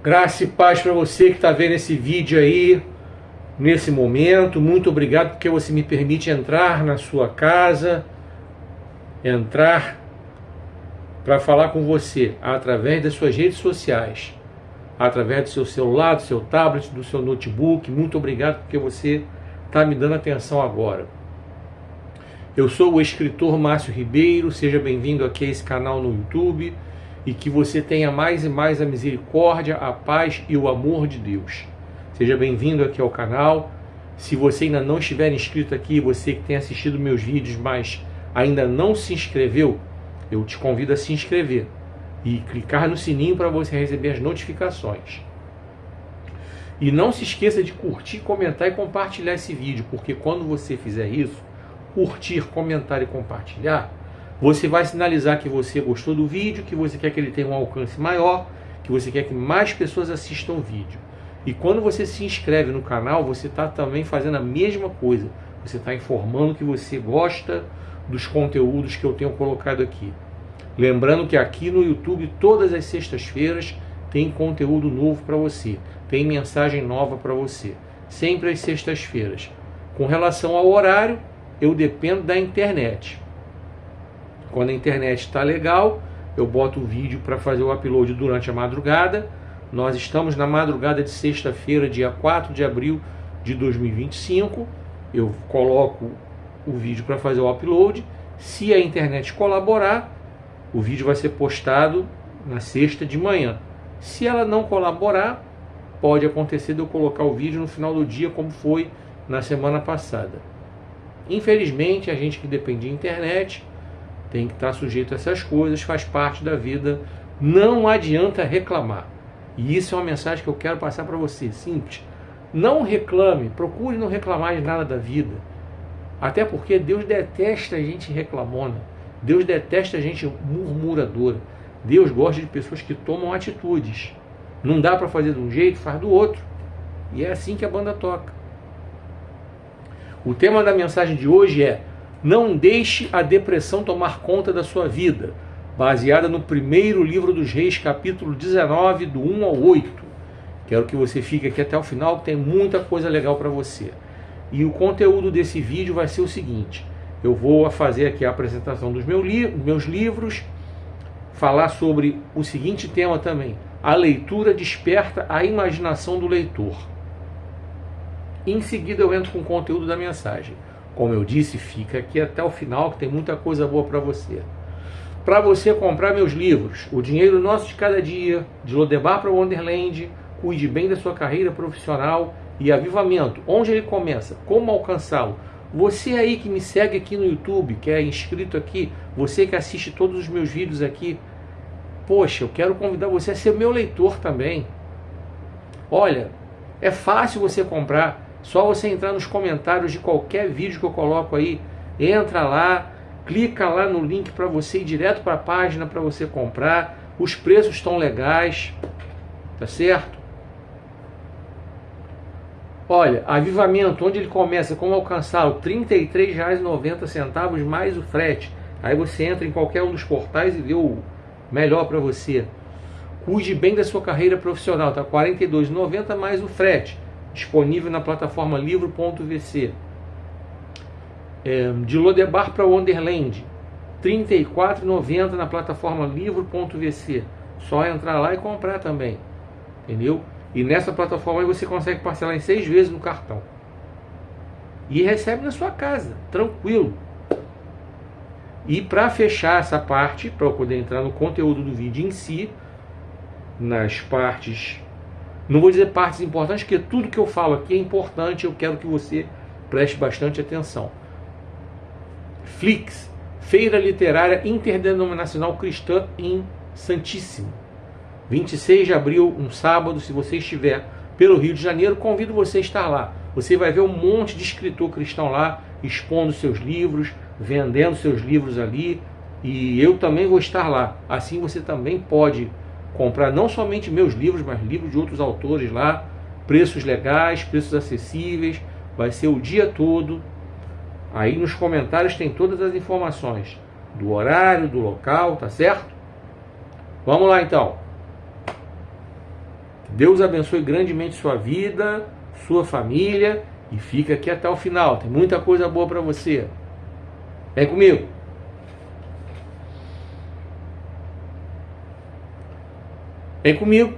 Graça e paz para você que está vendo esse vídeo aí, nesse momento. Muito obrigado porque você me permite entrar na sua casa, entrar para falar com você através das suas redes sociais, através do seu celular, do seu tablet, do seu notebook. Muito obrigado porque você está me dando atenção agora. Eu sou o escritor Márcio Ribeiro, seja bem-vindo aqui a esse canal no YouTube e que você tenha mais e mais a misericórdia, a paz e o amor de Deus. Seja bem-vindo aqui ao canal. Se você ainda não estiver inscrito aqui, você que tem assistido meus vídeos, mas ainda não se inscreveu, eu te convido a se inscrever e clicar no sininho para você receber as notificações. E não se esqueça de curtir, comentar e compartilhar esse vídeo, porque quando você fizer isso, curtir, comentar e compartilhar, você vai sinalizar que você gostou do vídeo, que você quer que ele tenha um alcance maior, que você quer que mais pessoas assistam o vídeo. E quando você se inscreve no canal, você está também fazendo a mesma coisa. Você está informando que você gosta dos conteúdos que eu tenho colocado aqui. Lembrando que aqui no YouTube, todas as sextas-feiras, tem conteúdo novo para você. Tem mensagem nova para você. Sempre às sextas-feiras. Com relação ao horário, eu dependo da internet. Quando a internet está legal, eu boto o vídeo para fazer o upload durante a madrugada. Nós estamos na madrugada de sexta-feira, dia 4 de abril de 2025. Eu coloco o vídeo para fazer o upload. Se a internet colaborar, o vídeo vai ser postado na sexta de manhã. Se ela não colaborar, pode acontecer de eu colocar o vídeo no final do dia, como foi na semana passada. Infelizmente, a gente que depende de internet tem que estar sujeito a essas coisas, faz parte da vida, não adianta reclamar. E isso é uma mensagem que eu quero passar para você, simples. Não reclame, procure não reclamar de nada da vida. Até porque Deus detesta a gente reclamona, Deus detesta a gente murmuradora. Deus gosta de pessoas que tomam atitudes. Não dá para fazer de um jeito, faz do outro. E é assim que a banda toca. O tema da mensagem de hoje é: não deixe a depressão tomar conta da sua vida, baseada no primeiro livro dos Reis, capítulo 19, do 1 ao 8. Quero que você fique aqui até o final, que tem muita coisa legal para você. E o conteúdo desse vídeo vai ser o seguinte: eu vou fazer aqui a apresentação dos meus livros, falar sobre o seguinte tema também: a leitura desperta a imaginação do leitor. Em seguida eu entro com o conteúdo da mensagem. Como eu disse, fica aqui até o final que tem muita coisa boa para você. Para você comprar meus livros, O Dinheiro Nosso de Cada Dia, de Lodebar para Wonderland, Cuide Bem da Sua Carreira Profissional e Avivamento, onde ele começa, como alcançá-lo. Você aí que me segue aqui no YouTube, que é inscrito aqui, você que assiste todos os meus vídeos aqui, poxa, eu quero convidar você a ser meu leitor também. Olha, é fácil você comprar. Só você entrar nos comentários de qualquer vídeo que eu coloco aí, entra lá, clica lá no link para você ir direto para a página para você comprar. Os preços estão legais, tá certo? Olha, Avivamento, onde ele começa, como alcançá-lo, R$ 33,90 mais o frete. Aí você entra em qualquer um dos portais e vê o melhor para você. Cuide Bem da Sua Carreira Profissional, tá? R$ 42,90 mais o frete. Disponível na plataforma livro.vc. De Lodebar para Wonderland, R$ 34,90 na plataforma livro.vc. Só entrar lá e comprar também. Entendeu? E nessa plataforma aí você consegue parcelar em 6 vezes no cartão. E recebe na sua casa, tranquilo. E para fechar essa parte, para eu poder entrar no conteúdo do vídeo em si, nas partes... Não vou dizer partes importantes, porque tudo que eu falo aqui é importante, eu quero que você preste bastante atenção. Flix, Feira Literária Interdenominacional Cristã em Santíssimo. 26 de abril, um sábado, se você estiver pelo Rio de Janeiro, convido você a estar lá. Você vai ver um monte de escritor cristão lá, expondo seus livros, vendendo seus livros ali, e eu também vou estar lá. Assim você também pode comprar não somente meus livros, mas livros de outros autores lá, preços legais, preços acessíveis, vai ser o dia todo. Aí nos comentários tem todas as informações do horário, do local, tá certo? Vamos lá então. Deus abençoe grandemente sua vida, sua família, e fica aqui até o final. Tem muita coisa boa para você. Vem comigo. Vem comigo.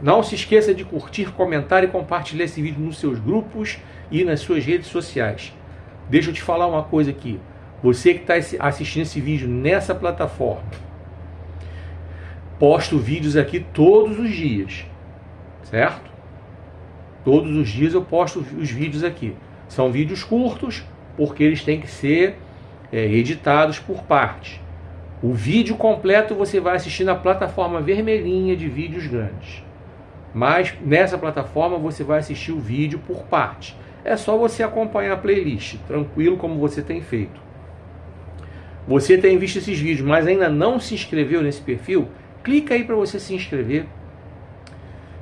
Não se esqueça de curtir, comentar e compartilhar esse vídeo nos seus grupos e nas suas redes sociais. Deixa eu te falar uma coisa aqui. Você que está assistindo esse vídeo nessa plataforma, posto vídeos aqui todos os dias, certo? Todos os dias eu posto os vídeos aqui. São vídeos curtos, porque eles têm que ser editados por partes. O vídeo completo você vai assistir na plataforma vermelhinha de vídeos grandes. Mas nessa plataforma você vai assistir o vídeo por parte. É só você acompanhar a playlist, tranquilo, como você tem feito. Você tem visto esses vídeos, mas ainda não se inscreveu nesse perfil? Clica aí para você se inscrever.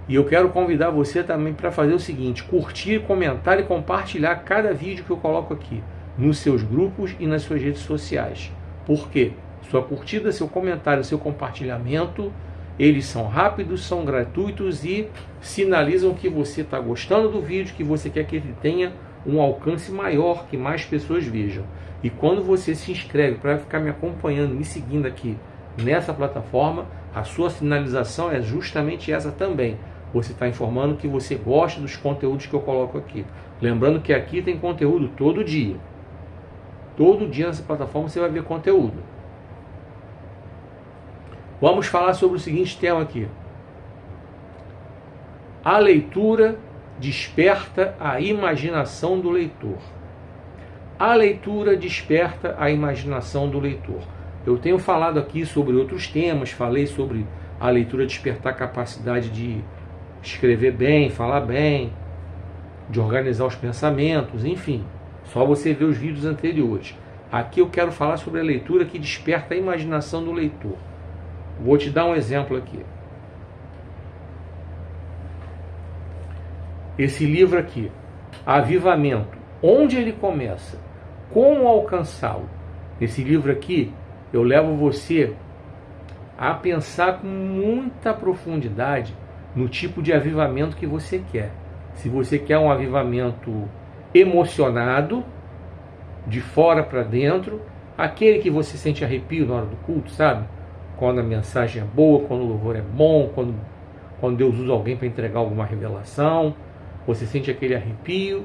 E eu quero convidar você também para fazer o seguinte: curtir, comentar e compartilhar cada vídeo que eu coloco aqui nos seus grupos e nas suas redes sociais. Por quê? Sua curtida, seu comentário, seu compartilhamento, eles são rápidos, são gratuitos e sinalizam que você está gostando do vídeo, que você quer que ele tenha um alcance maior, que mais pessoas vejam. E quando você se inscreve para ficar me acompanhando, me seguindo aqui nessa plataforma, a sua sinalização é justamente essa também. Você está informando que você gosta dos conteúdos que eu coloco aqui. Lembrando que aqui tem conteúdo todo dia. Todo dia nessa plataforma você vai ver conteúdo. Vamos falar sobre o seguinte tema aqui. A leitura desperta a imaginação do leitor. A leitura desperta a imaginação do leitor. Eu tenho falado aqui sobre outros temas, falei sobre a leitura despertar a capacidade de escrever bem, falar bem, de organizar os pensamentos, enfim. Só você ver os vídeos anteriores. Aqui eu quero falar sobre a leitura que desperta a imaginação do leitor. Vou te dar um exemplo aqui. Esse livro aqui, Avivamento, onde ele começa? Como alcançá-lo? Nesse livro aqui, eu levo você a pensar com muita profundidade no tipo de avivamento que você quer. Se você quer um avivamento emocionado, de fora para dentro, aquele que você sente arrepio na hora do culto, sabe? Quando a mensagem é boa, quando o louvor é bom, quando Deus usa alguém para entregar alguma revelação, você sente aquele arrepio,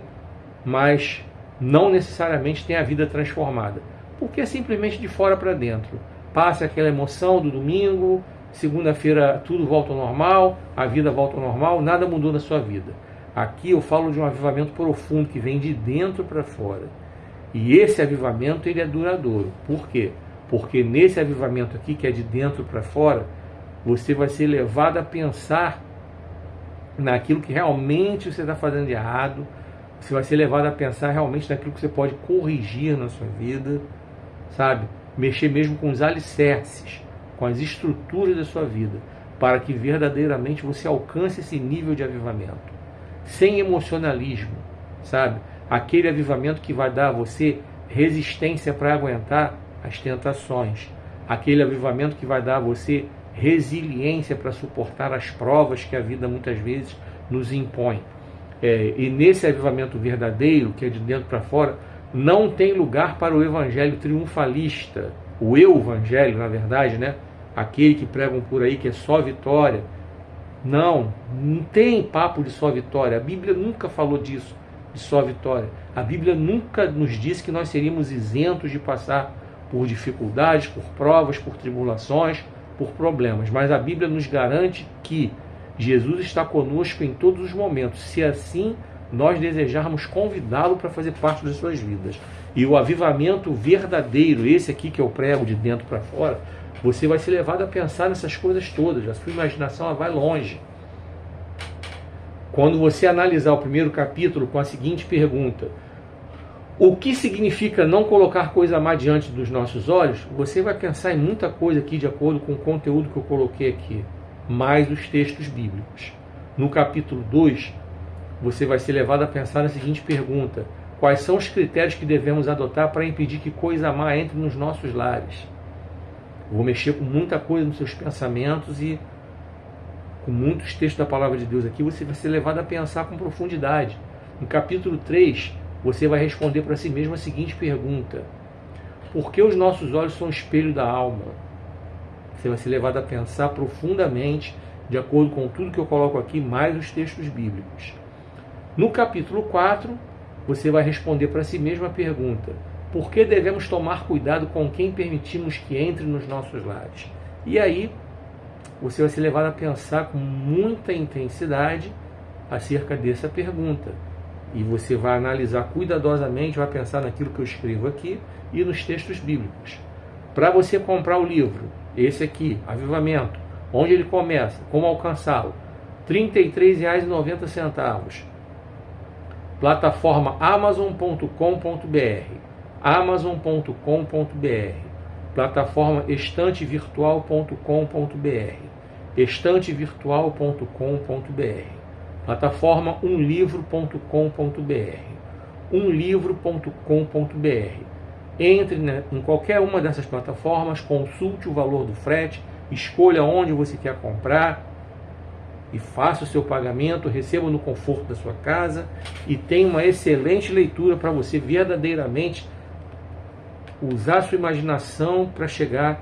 mas não necessariamente tem a vida transformada, porque é simplesmente de fora para dentro. Passa aquela emoção do domingo, segunda-feira tudo volta ao normal, a vida volta ao normal, nada mudou na sua vida. Aqui eu falo de um avivamento profundo que vem de dentro para fora. E esse avivamento ele é duradouro. Por quê? Porque nesse avivamento aqui, que é de dentro para fora, você vai ser levado a pensar naquilo que realmente você está fazendo de errado. Você vai ser levado a pensar realmente naquilo que você pode corrigir na sua vida, sabe? Mexer mesmo com os alicerces, com as estruturas da sua vida, para que verdadeiramente você alcance esse nível de avivamento. Sem emocionalismo, sabe? Aquele avivamento que vai dar a você resistência para aguentar as tentações. Aquele avivamento que vai dar a você resiliência para suportar as provas que a vida muitas vezes nos impõe. E nesse avivamento verdadeiro, que é de dentro para fora, não tem lugar para o evangelho triunfalista. O eu-evangelho, na verdade, né? Aquele que pregam por aí que é só vitória. Não tem papo de só vitória. A Bíblia nunca falou disso, de só vitória. A Bíblia nunca nos disse que nós seríamos isentos de passar por dificuldades, por provas, por tribulações, por problemas. Mas a Bíblia nos garante que Jesus está conosco em todos os momentos, se assim nós desejarmos convidá-lo para fazer parte das suas vidas. E o avivamento verdadeiro, esse aqui que eu prego de dentro para fora, você vai ser levado a pensar nessas coisas todas. A sua imaginação ela vai longe. Quando você analisar o primeiro capítulo com a seguinte pergunta: o que significa não colocar coisa má diante dos nossos olhos? Você vai pensar em muita coisa aqui de acordo com o conteúdo que eu coloquei aqui, mais os textos bíblicos. No capítulo 2, você vai ser levado a pensar na seguinte pergunta: quais são os critérios que devemos adotar para impedir que coisa má entre nos nossos lares? Vou mexer com muita coisa nos seus pensamentos e com muitos textos da palavra de Deus aqui, você vai ser levado a pensar com profundidade. No capítulo 3, você vai responder para si mesmo a seguinte pergunta: por que os nossos olhos são o espelho da alma? Você vai ser levado a pensar profundamente, de acordo com tudo que eu coloco aqui, mais os textos bíblicos. No capítulo 4, você vai responder para si mesmo a pergunta: por que devemos tomar cuidado com quem permitimos que entre nos nossos lares? E aí, você vai ser levado a pensar com muita intensidade acerca dessa pergunta. E você vai analisar cuidadosamente, vai pensar naquilo que eu escrevo aqui e nos textos bíblicos. Para você comprar o livro, esse aqui, Avivamento, onde ele começa, como alcançá-lo, R$ 33,90. Plataforma amazon.com.br, amazon.com.br, plataforma estantevirtual.com.br, estantevirtual.com.br, plataforma umlivro.com.br, umlivro.com.br. Entre em qualquer uma dessas plataformas, consulte o valor do frete, escolha onde você quer comprar e faça o seu pagamento, receba no conforto da sua casa e tenha uma excelente leitura para você verdadeiramente usar a sua imaginação para chegar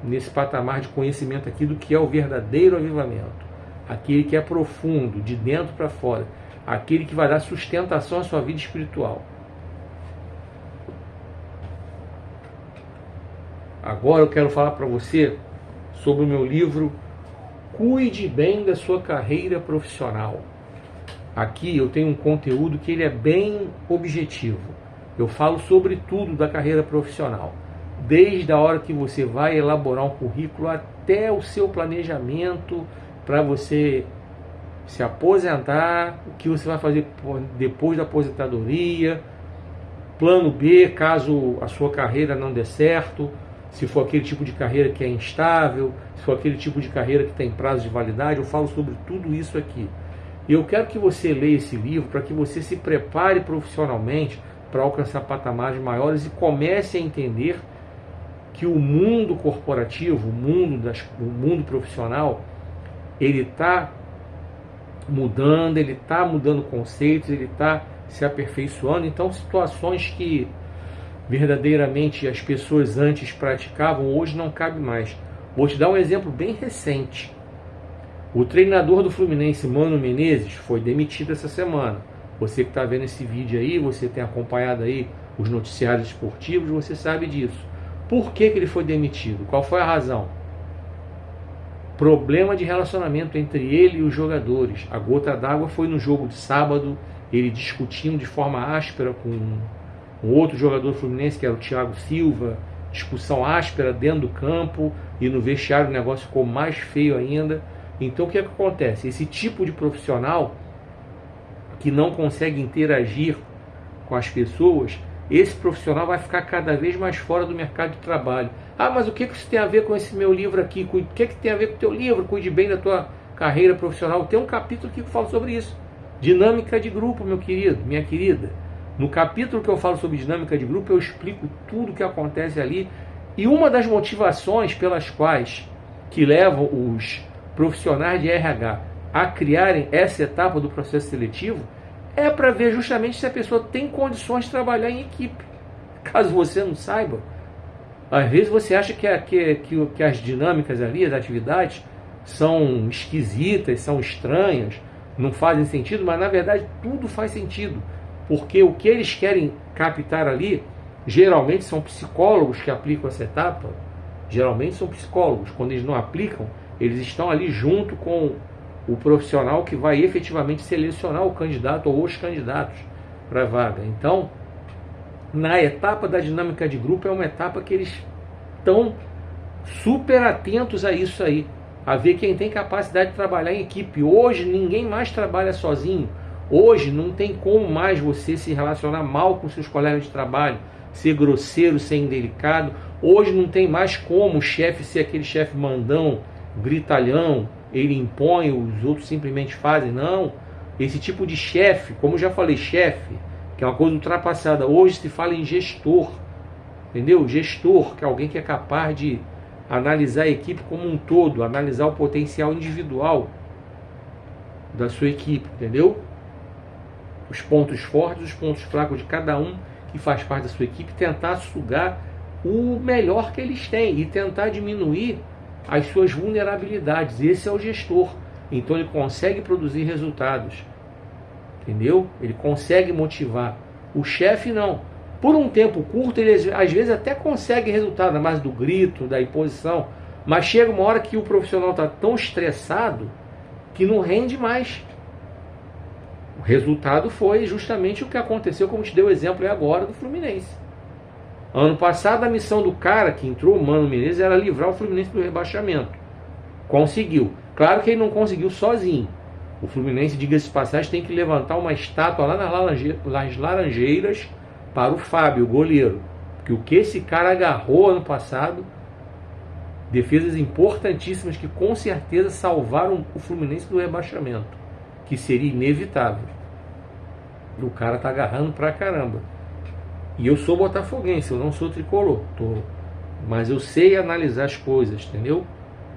nesse patamar de conhecimento aqui do que é o verdadeiro avivamento, aquele que é profundo, de dentro para fora, aquele que vai dar sustentação à sua vida espiritual. Agora eu quero falar para você sobre o meu livro Cuide Bem da Sua Carreira Profissional. Aqui eu tenho um conteúdo que ele é bem objetivo. Eu falo sobre tudo da carreira profissional, desde a hora que você vai elaborar um currículo até o seu planejamento para você se aposentar, o que você vai fazer depois da aposentadoria, plano B caso a sua carreira não dê certo, se for aquele tipo de carreira que é instável, se for aquele tipo de carreira que tem prazo de validade. Eu falo sobre tudo isso aqui. E eu quero que você leia esse livro para que você se prepare profissionalmente para alcançar patamares maiores e comece a entender que o mundo corporativo, o mundo profissional, ele está mudando conceitos, ele está se aperfeiçoando. Então, situações que verdadeiramente as pessoas antes praticavam, hoje não cabe mais. Vou te dar um exemplo bem recente. O treinador do Fluminense, Mano Menezes, foi demitido essa semana. Você que está vendo esse vídeo aí, você tem acompanhado aí os noticiários esportivos, você sabe disso. Por que ele foi demitido? Qual foi a razão? Problema de relacionamento entre ele e os jogadores. A gota d'água foi no jogo de sábado, ele discutindo de forma áspera com um outro jogador fluminense, que era o Thiago Silva, discussão áspera dentro do campo, e no vestiário o negócio ficou mais feio ainda. Então o que acontece? Esse tipo de profissional que não consegue interagir com as pessoas, esse profissional vai ficar cada vez mais fora do mercado de trabalho. Ah, mas o que isso tem a ver com esse meu livro aqui? O que tem a ver com o teu livro? Cuide bem da tua carreira profissional. Tem um capítulo aqui que fala sobre isso. Dinâmica de grupo, meu querido, minha querida. No capítulo que eu falo sobre dinâmica de grupo, eu explico tudo o que acontece ali. E uma das motivações pelas quais que levam os profissionais de RH a criarem essa etapa do processo seletivo é para ver justamente se a pessoa tem condições de trabalhar em equipe. Caso você não saiba, às vezes você acha que as dinâmicas ali, as atividades, são esquisitas, são estranhas, não fazem sentido, mas na verdade tudo faz sentido. Porque o que eles querem captar ali, geralmente são psicólogos que aplicam essa etapa, geralmente são psicólogos. Quando eles não aplicam, eles estão ali junto com o profissional que vai efetivamente selecionar o candidato ou os candidatos para a vaga. Então, na etapa da dinâmica de grupo, é uma etapa que eles estão super atentos a isso aí, a ver quem tem capacidade de trabalhar em equipe. Hoje ninguém mais trabalha sozinho. Hoje não tem como mais você se relacionar mal com seus colegas de trabalho, ser grosseiro, ser indelicado. Hoje não tem mais como o chefe ser aquele chefe mandão, gritalhão, ele impõe, os outros simplesmente fazem. Não, esse tipo de chefe, como eu já falei, chefe, que é uma coisa ultrapassada. Hoje se fala em gestor, entendeu? Gestor, que é alguém que é capaz de analisar a equipe como um todo, analisar o potencial individual da sua equipe, entendeu? Os pontos fortes, os pontos fracos de cada um que faz parte da sua equipe, tentar sugar o melhor que eles têm e tentar diminuir as suas vulnerabilidades. Esse é o gestor. Então ele consegue produzir resultados, entendeu? Ele consegue motivar. O chefe não. Por um tempo curto, ele às vezes até consegue resultado, na base do grito, da imposição, mas chega uma hora que o profissional está tão estressado que não rende mais. O resultado foi justamente o que aconteceu, como te dei o exemplo aí agora, do Fluminense. Ano passado, a missão do cara que entrou, o Mano Menezes, era livrar o Fluminense do rebaixamento. Conseguiu. Claro que ele não conseguiu sozinho. O Fluminense, diga-se de passagem, tem que levantar uma estátua lá nas Laranjeiras para o Fábio, o goleiro. Porque o que esse cara agarrou ano passado, defesas importantíssimas que com certeza salvaram o Fluminense do rebaixamento, que seria inevitável. O cara tá agarrando pra caramba. E eu sou botafoguense, eu não sou tricolor, mas eu sei analisar as coisas, entendeu?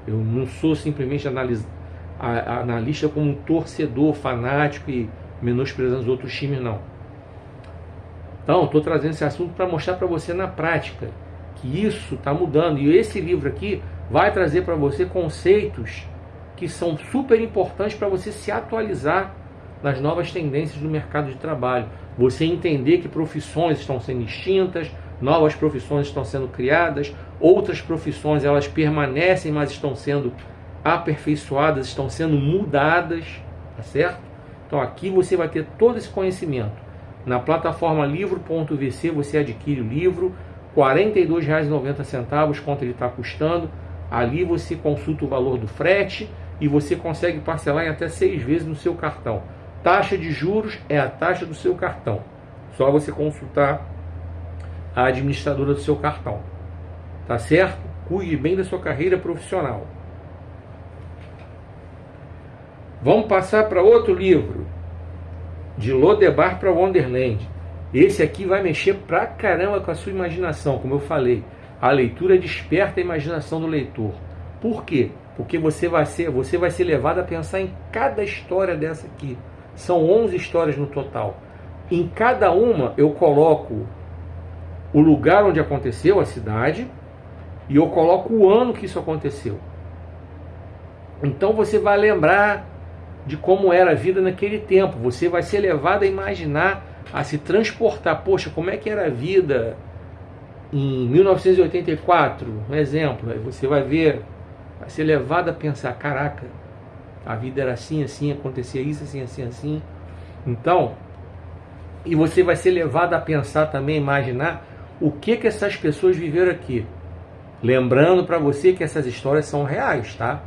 Eu não sou simplesmente analista como um torcedor fanático e menosprezando os outros times, não. Então, estou trazendo esse assunto para mostrar para você na prática que isso está mudando. E esse livro aqui vai trazer para você conceitos que são super importantes para você se atualizar nas novas tendências do mercado de trabalho. Você entender que profissões estão sendo extintas, novas profissões estão sendo criadas, outras profissões elas permanecem, mas estão sendo aperfeiçoadas, estão sendo mudadas, tá certo? Então aqui você vai ter todo esse conhecimento. Na plataforma livro.vc você adquire o livro, R$ 42,90 quanto ele está custando. Ali você consulta o valor do frete e você consegue parcelar em até 6 vezes no seu cartão. Taxa de juros é a taxa do seu cartão. Só você consultar a administradora do seu cartão. Tá certo? Cuide bem da sua carreira profissional. Vamos passar para outro livro. De Lodebar para Wonderland. Esse aqui vai mexer pra caramba com a sua imaginação, como eu falei. A leitura desperta a imaginação do leitor. Por quê? Porque você vai ser levado a pensar em cada história dessa aqui. São 11 histórias no total. Em cada uma eu coloco o lugar onde aconteceu, a cidade, e eu coloco o ano que isso aconteceu. Então você vai lembrar de como era a vida naquele tempo. Você vai ser levado a imaginar, a se transportar. Poxa, como é que era a vida em 1984? Um exemplo. Aí você vai ver, vai ser levado a pensar, caraca, a vida era assim, assim, acontecia isso, assim, assim, assim. Então, e você vai ser levado a pensar também, imaginar o que essas pessoas viveram aqui. Lembrando para você que essas histórias são reais, tá?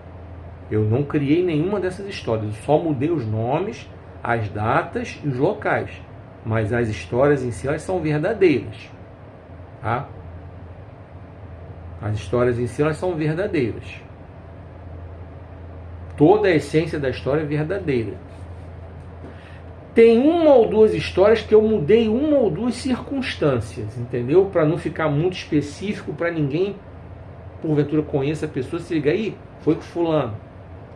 Eu não criei nenhuma dessas histórias, eu só mudei os nomes, as datas e os locais. Mas as histórias em si, elas são verdadeiras, tá? As histórias em si, elas são verdadeiras. Toda a essência da história é verdadeira. Tem uma ou duas histórias que eu mudei uma ou duas circunstâncias, entendeu? Para não ficar muito específico, para ninguém, porventura, conheça a pessoa, se liga aí, foi com fulano.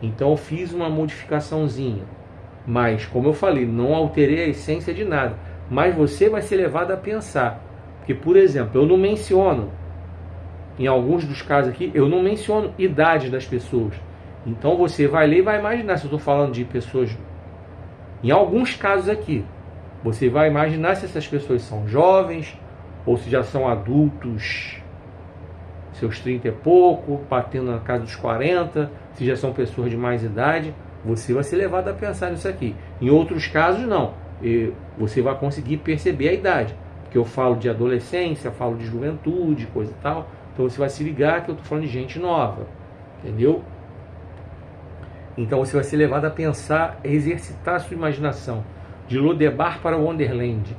Então eu fiz uma modificaçãozinha. Mas, como eu falei, não alterei a essência de nada. Mas você vai ser levado a pensar. Porque, por exemplo, eu não menciono, em alguns dos casos aqui, eu não menciono idade das pessoas. Então você vai ler e vai imaginar, se eu estou falando de pessoas, em alguns casos aqui, você vai imaginar se essas pessoas são jovens, ou se já são adultos, seus 30 e pouco, batendo na casa dos 40, se já são pessoas de mais idade. Você vai ser levado a pensar nisso aqui. Em outros casos, não. Você vai conseguir perceber a idade. Porque eu falo de adolescência, falo de juventude, coisa e tal. Então você vai se ligar que eu estou falando de gente nova. Entendeu? Então você vai ser levado a pensar, a exercitar a sua imaginação. De Lodebar para Wonderland.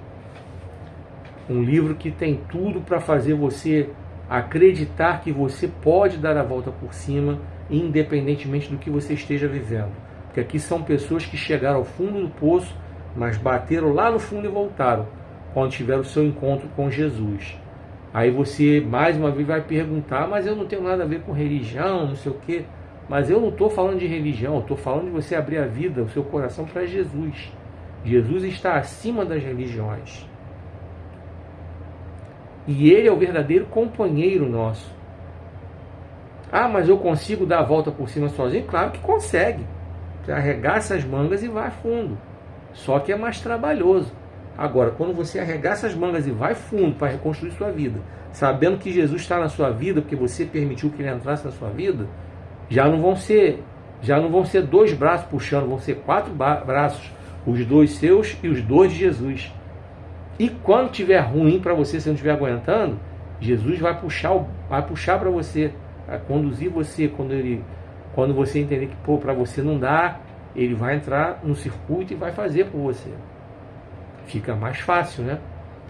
Um livro que tem tudo para fazer você acreditar que você pode dar a volta por cima, independentemente do que você esteja vivendo. Porque aqui são pessoas que chegaram ao fundo do poço, mas bateram lá no fundo e voltaram, quando tiveram o seu encontro com Jesus. Aí você, mais uma vez, vai perguntar, mas eu não tenho nada a ver com religião, não sei o quê. Mas eu não estou falando de religião, eu estou falando de você abrir a vida, o seu coração para Jesus. Jesus está acima das religiões. E Ele é o verdadeiro companheiro nosso. Ah, mas eu consigo dar a volta por cima sozinho? Claro que consegue. Você arregaça as mangas e vai fundo. Só que é mais trabalhoso. Agora, quando você arregaça as mangas e vai fundo para reconstruir sua vida, sabendo que Jesus está na sua vida, porque você permitiu que Ele entrasse na sua vida, já não vão ser 2 braços puxando, vão ser 4 braços, os 2 seus e os 2 de Jesus. E quando tiver ruim para você, se não estiver aguentando, Jesus vai puxar para você, vai conduzir você. Quando você entender que para você não dá, Ele vai entrar no circuito e vai fazer por você. Fica mais fácil, né?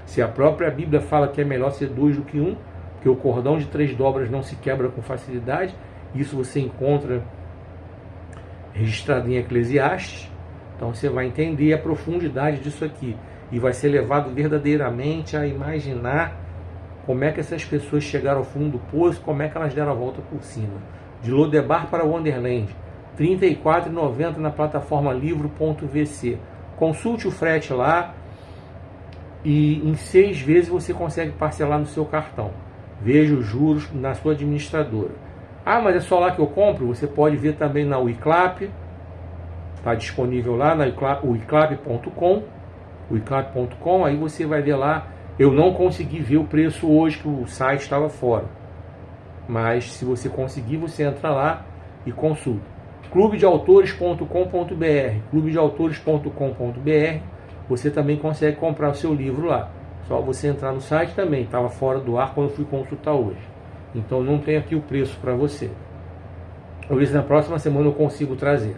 Se a própria Bíblia fala que é melhor ser 2 do que 1, que o cordão de 3 dobras não se quebra com facilidade, isso você encontra registrado em Eclesiastes. Então você vai entender a profundidade disso aqui e vai ser levado verdadeiramente a imaginar como é que essas pessoas chegaram ao fundo do poço, como é que elas deram a volta por cima. De Lodebar para Wonderland, R$ 34,90 na plataforma livro.vc. Consulte o frete lá e em 6 vezes você consegue parcelar no seu cartão. Veja os juros na sua administradora. Ah, mas é só lá que eu compro? Você pode ver também na Wiclap, está disponível lá na wiclap.com. Aí você vai ver lá. Eu não consegui ver o preço hoje, que o site estava fora, mas se você conseguir, você entra lá e consulta. clubedeautores.com.br, você também consegue comprar o seu livro lá, só você entrar no site também. Estava fora do ar quando eu fui consultar hoje, então não tem aqui o preço para você. Talvez na próxima semana eu consigo trazer.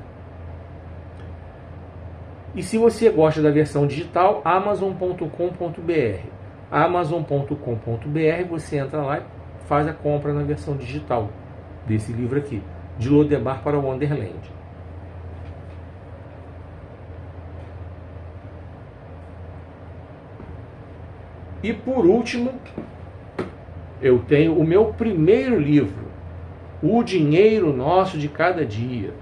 E se você gosta da versão digital, amazon.com.br. Amazon.com.br, você entra lá e faz a compra na versão digital desse livro aqui, De Lodebar para Wonderland. E por último, eu tenho o meu primeiro livro, O Dinheiro Nosso de Cada Dia.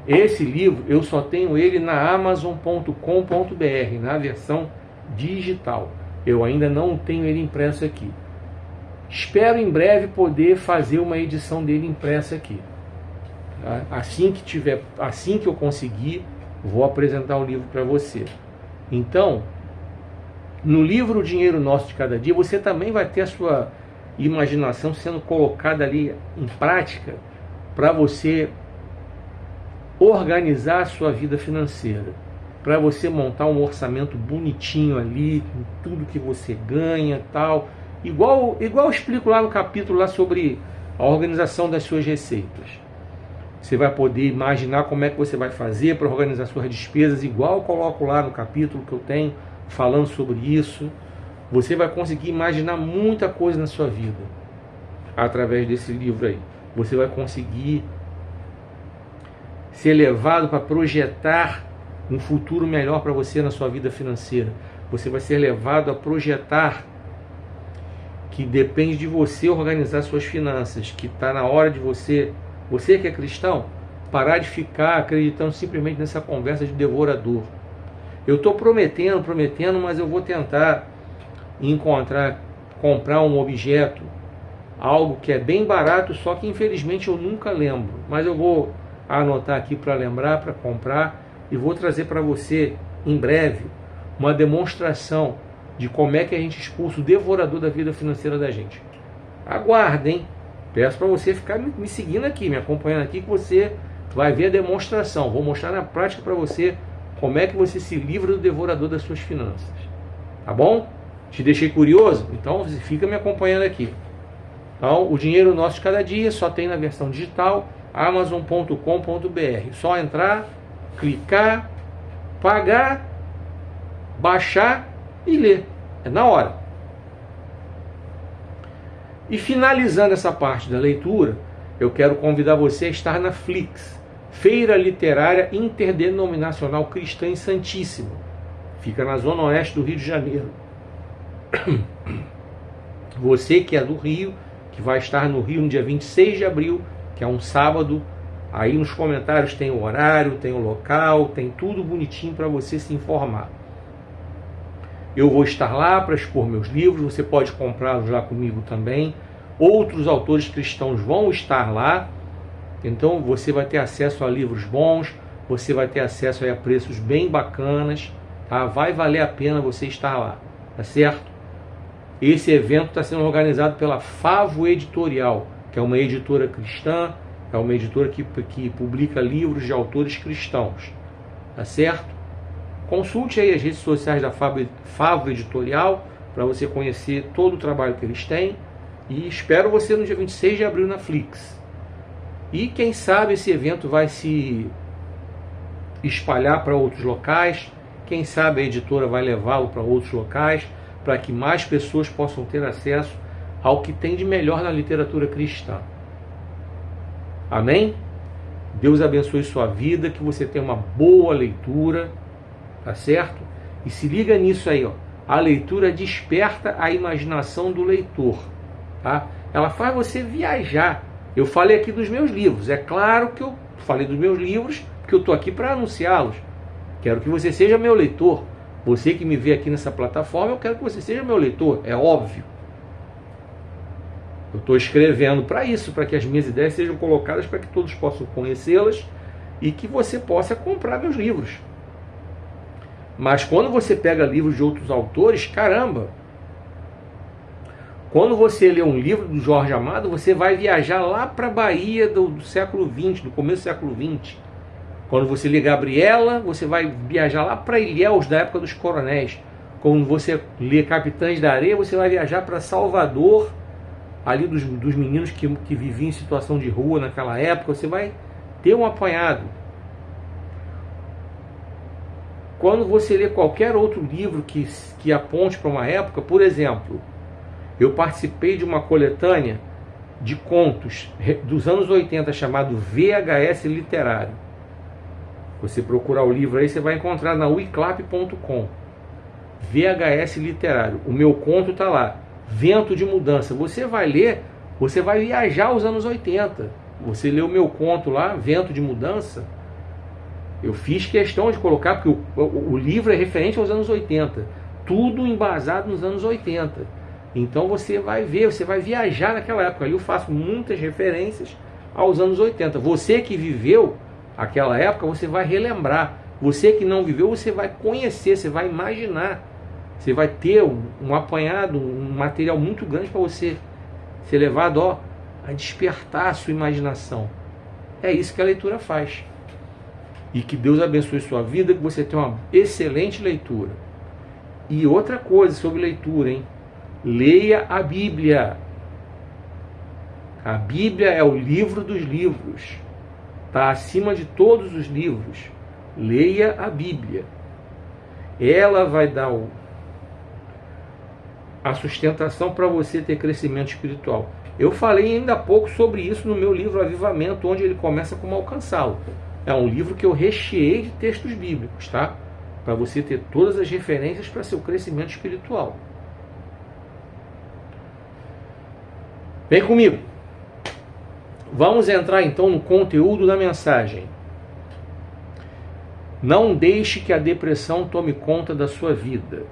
Esse livro eu só tenho ele na Amazon.com.br, na versão digital. Eu ainda não tenho ele impresso aqui. Espero em breve poder fazer uma edição dele impressa aqui. Tá? Assim que eu conseguir, vou apresentar o livro para você. Então, no livro O Dinheiro Nosso de Cada Dia, você também vai ter a sua imaginação sendo colocada ali em prática para você organizar a sua vida financeira, para você montar um orçamento bonitinho ali, com tudo que você ganha, tal, igual eu explico lá no capítulo lá sobre a organização das suas receitas. Você vai poder imaginar como é que você vai fazer para organizar suas despesas, igual eu coloco lá no capítulo que eu tenho falando sobre isso. Você vai conseguir imaginar muita coisa na sua vida através desse livro aí. Você vai conseguir ser levado para projetar um futuro melhor para você na sua vida financeira. Você vai ser levado a projetar que depende de você organizar suas finanças, que está na hora de você que é cristão, parar de ficar acreditando simplesmente nessa conversa de devorador. Eu estou prometendo, mas eu vou tentar comprar um objeto, algo que é bem barato, só que infelizmente eu nunca lembro, mas eu vou anotar aqui para lembrar, para comprar, e vou trazer para você em breve uma demonstração de como é que a gente expulsa o devorador da vida financeira da gente. Aguardem, peço para você ficar me seguindo aqui, me acompanhando aqui, que você vai ver a demonstração. Vou mostrar na prática para você como é que você se livra do devorador das suas finanças. Tá bom? Te deixei curioso? Então fica me acompanhando aqui. Então, O Dinheiro Nosso de Cada Dia só tem na versão digital, amazon.com.br. Só entrar, clicar, pagar, baixar e ler. É na hora. E finalizando essa parte da leitura, eu quero convidar você a estar na Flix, Feira Literária Interdenominacional Cristã em Santíssimo. Fica na zona oeste do Rio de Janeiro. Você que é do Rio, que vai estar no Rio no dia 26 de abril, que que é um sábado. Aí nos comentários tem o horário, tem o local, tem tudo bonitinho para você se informar. Eu vou estar lá para expor meus livros, você pode comprá-los lá comigo também. Outros autores cristãos vão estar lá, então você vai ter acesso a livros bons, você vai ter acesso a preços bem bacanas, tá? Vai valer a pena você estar lá, tá certo? Esse evento está sendo organizado pela Favo Editorial, que é uma editora cristã, é uma editora que publica livros de autores cristãos, tá certo? Consulte aí as redes sociais da Favo Editorial para você conhecer todo o trabalho que eles têm. E espero você no dia 26 de abril na Flix. E quem sabe esse evento vai se espalhar para outros locais. Quem sabe a editora vai levá-lo para outros locais, para que mais pessoas possam ter acesso ao que tem de melhor na literatura cristã. Amém? Deus abençoe sua vida, que você tenha uma boa leitura, tá certo? E se liga nisso aí, ó. A leitura desperta a imaginação do leitor, tá? Ela faz você viajar. Eu falei aqui dos meus livros. É claro que eu falei dos meus livros, porque eu estou aqui para anunciá-los. Quero que você seja meu leitor. Você que me vê aqui nessa plataforma, eu quero que você seja meu leitor. É óbvio. Eu estou escrevendo para isso, para que as minhas ideias sejam colocadas para que todos possam conhecê-las e que você possa comprar meus livros. Mas quando você pega livros de outros autores, caramba! Quando você lê um livro do Jorge Amado, você vai viajar lá para a Bahia do século XX, do começo do século XX. Quando você lê Gabriela, você vai viajar lá para Ilhéus, da época dos coronéis. Quando você lê Capitães da Areia, você vai viajar para Salvador, ali dos meninos que viviam em situação de rua naquela época. Você vai ter um apanhado. Quando você lê qualquer outro livro que aponte para uma época, por exemplo, eu participei de uma coletânea de contos dos anos 80 chamado VHS Literário. Você procurar o livro aí, você vai encontrar na wiclap.com. VHS Literário. O meu conto está lá. Vento de Mudança. Você vai ler, você vai viajar aos anos 80. Você lê o meu conto lá, Vento de Mudança. Eu fiz questão de colocar, porque o livro é referente aos anos 80. Tudo embasado nos anos 80. Então você vai ver, você vai viajar naquela época. Ali eu faço muitas referências aos anos 80. Você que viveu aquela época, você vai relembrar. Você que não viveu, você vai conhecer, você vai imaginar. Você vai ter um apanhado, um material muito grande para você ser levado a despertar a sua imaginação. É isso que a leitura faz. E que Deus abençoe sua vida, que você tenha uma excelente leitura. E outra coisa sobre leitura, hein? Leia a Bíblia. A Bíblia é o livro dos livros. Está acima de todos os livros. Leia a Bíblia. Ela vai dar a sustentação para você ter crescimento espiritual. Eu falei ainda há pouco sobre isso no meu livro Avivamento, onde ele começa como alcançá-lo. É um livro que eu recheei de textos bíblicos, tá? Para você ter todas as referências para seu crescimento espiritual. Vem comigo. Vamos entrar então no conteúdo da mensagem. Não deixe que a depressão tome conta da sua vida.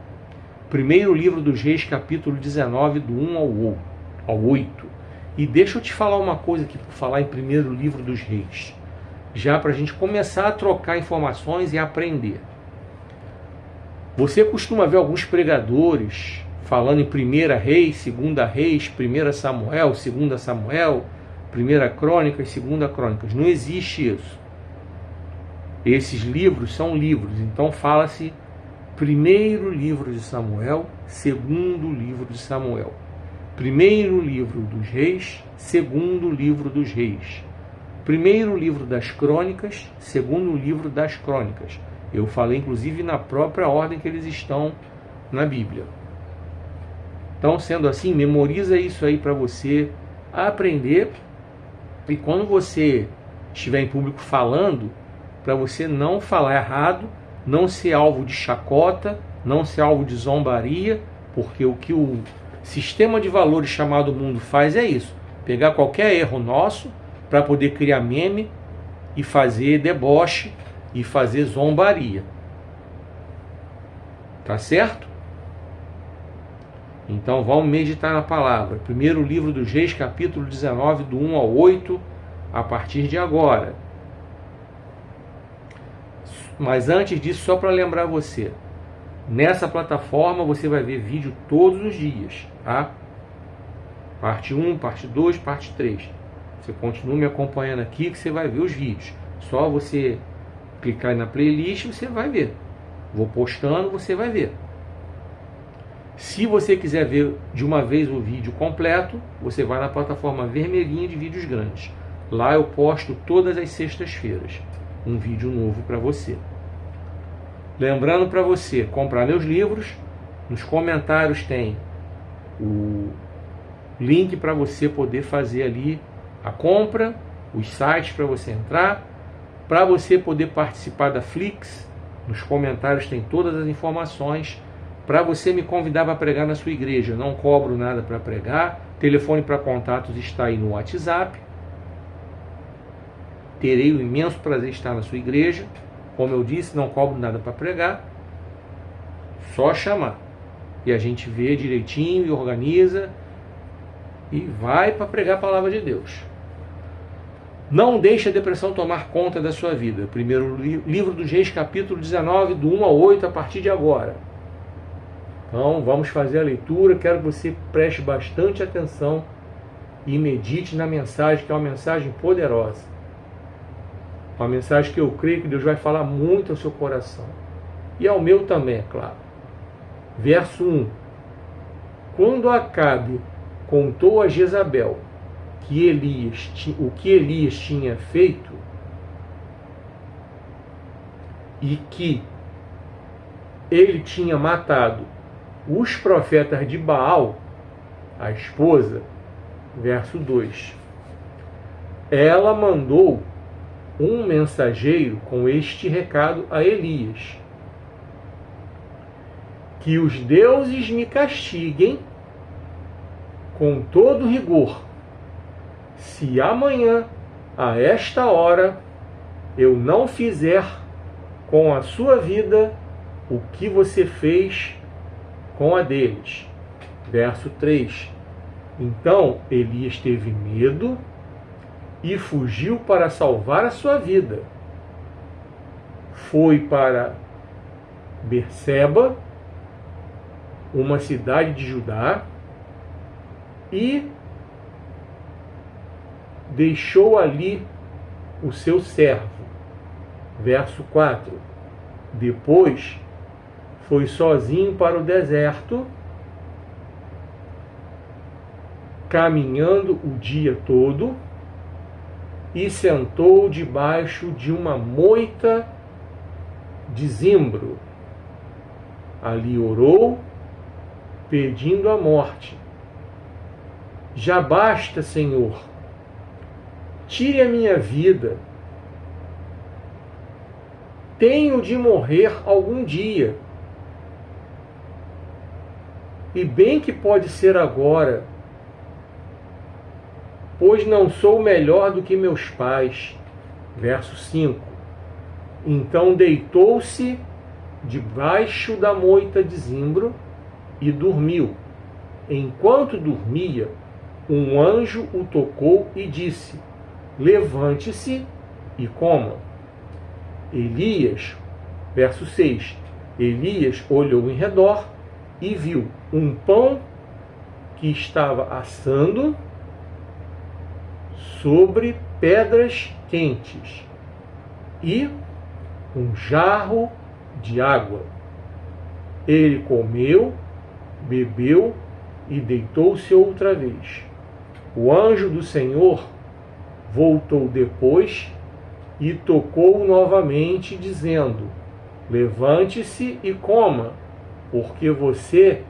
Primeiro livro dos Reis, capítulo 19, do 1 ao 8. E deixa eu te falar uma coisa aqui, por falar em primeiro livro dos Reis. Já para a gente começar a trocar informações e aprender. Você costuma ver alguns pregadores falando em 1 Reis, 2 Reis, 1 Samuel, 2 Samuel, 1 Crônicas, 2 Crônicas. Não existe isso. Esses livros são livros, então fala-se primeiro livro de Samuel, segundo livro de Samuel. Primeiro livro dos Reis, segundo livro dos Reis. Primeiro livro das Crônicas, segundo livro das Crônicas. Eu falei inclusive na própria ordem que eles estão na Bíblia. Então, sendo assim, memoriza isso aí para você aprender. E quando você estiver em público falando, para você não falar errado, não ser alvo de chacota, não ser alvo de zombaria, porque o que o sistema de valores chamado mundo faz é isso: pegar qualquer erro nosso para poder criar meme e fazer deboche e fazer zombaria. Tá certo? Então vamos meditar na palavra. Primeiro livro dos Reis, capítulo 19, do 1 ao 8, a partir de agora. Mas antes disso, só para lembrar você, nessa plataforma você vai ver vídeo todos os dias, tá? Parte 1, parte 2, parte 3. Você continua me acompanhando aqui que você vai ver os vídeos. Só você clicar na playlist você vai ver. Vou postando, você vai ver. Se você quiser ver de uma vez o vídeo completo, você vai na plataforma vermelhinha de vídeos grandes. Lá eu posto todas as sextas-feiras um vídeo novo para você. Lembrando para você comprar meus livros, nos comentários tem o link para você poder fazer ali a compra, os sites para você entrar, para você poder participar da Flix, nos comentários tem todas as informações, para você me convidar para pregar na sua igreja, eu não cobro nada para pregar, telefone para contatos está aí no WhatsApp, terei o imenso prazer de estar na sua igreja, como eu disse, não cobro nada para pregar, só chamar, e a gente vê direitinho e organiza, e vai para pregar a palavra de Deus. Não deixe a depressão tomar conta da sua vida. Primeiro livro dos Reis, capítulo 19, do 1 ao 8, a partir de agora. Então, vamos fazer a leitura. Quero que você preste bastante atenção e medite na mensagem, que é uma mensagem poderosa. Uma mensagem que eu creio que Deus vai falar muito ao seu coração. E ao meu também, é claro. Verso 1. Quando Acabe contou a Jezabel o que Elias tinha feito e que ele tinha matado os profetas de Baal, a esposa, verso 2, ela mandou um mensageiro com este recado a Elias: que os deuses me castiguem com todo rigor, se amanhã, a esta hora, eu não fizer com a sua vida o que você fez com a deles. Verso 3. Então Elias teve medo e fugiu para salvar a sua vida. Foi para Berseba, uma cidade de Judá, e deixou ali o seu servo. Verso 4. Depois foi sozinho para o deserto, caminhando o dia todo, e sentou debaixo de uma moita de zimbro. Ali orou, pedindo a morte. Já basta, Senhor, tire a minha vida. Tenho de morrer algum dia. E bem que pode ser agora, pois não sou melhor do que meus pais. Verso 5. Então deitou-se debaixo da moita de zimbro e dormiu. Enquanto dormia, um anjo o tocou e disse: levante-se e coma. Elias, verso 6, Elias olhou em redor e viu um pão que estava assando sobre pedras quentes e um jarro de água. Ele comeu, bebeu e deitou-se outra vez. O anjo do Senhor voltou depois e tocou novamente, dizendo: levante-se e coma, porque você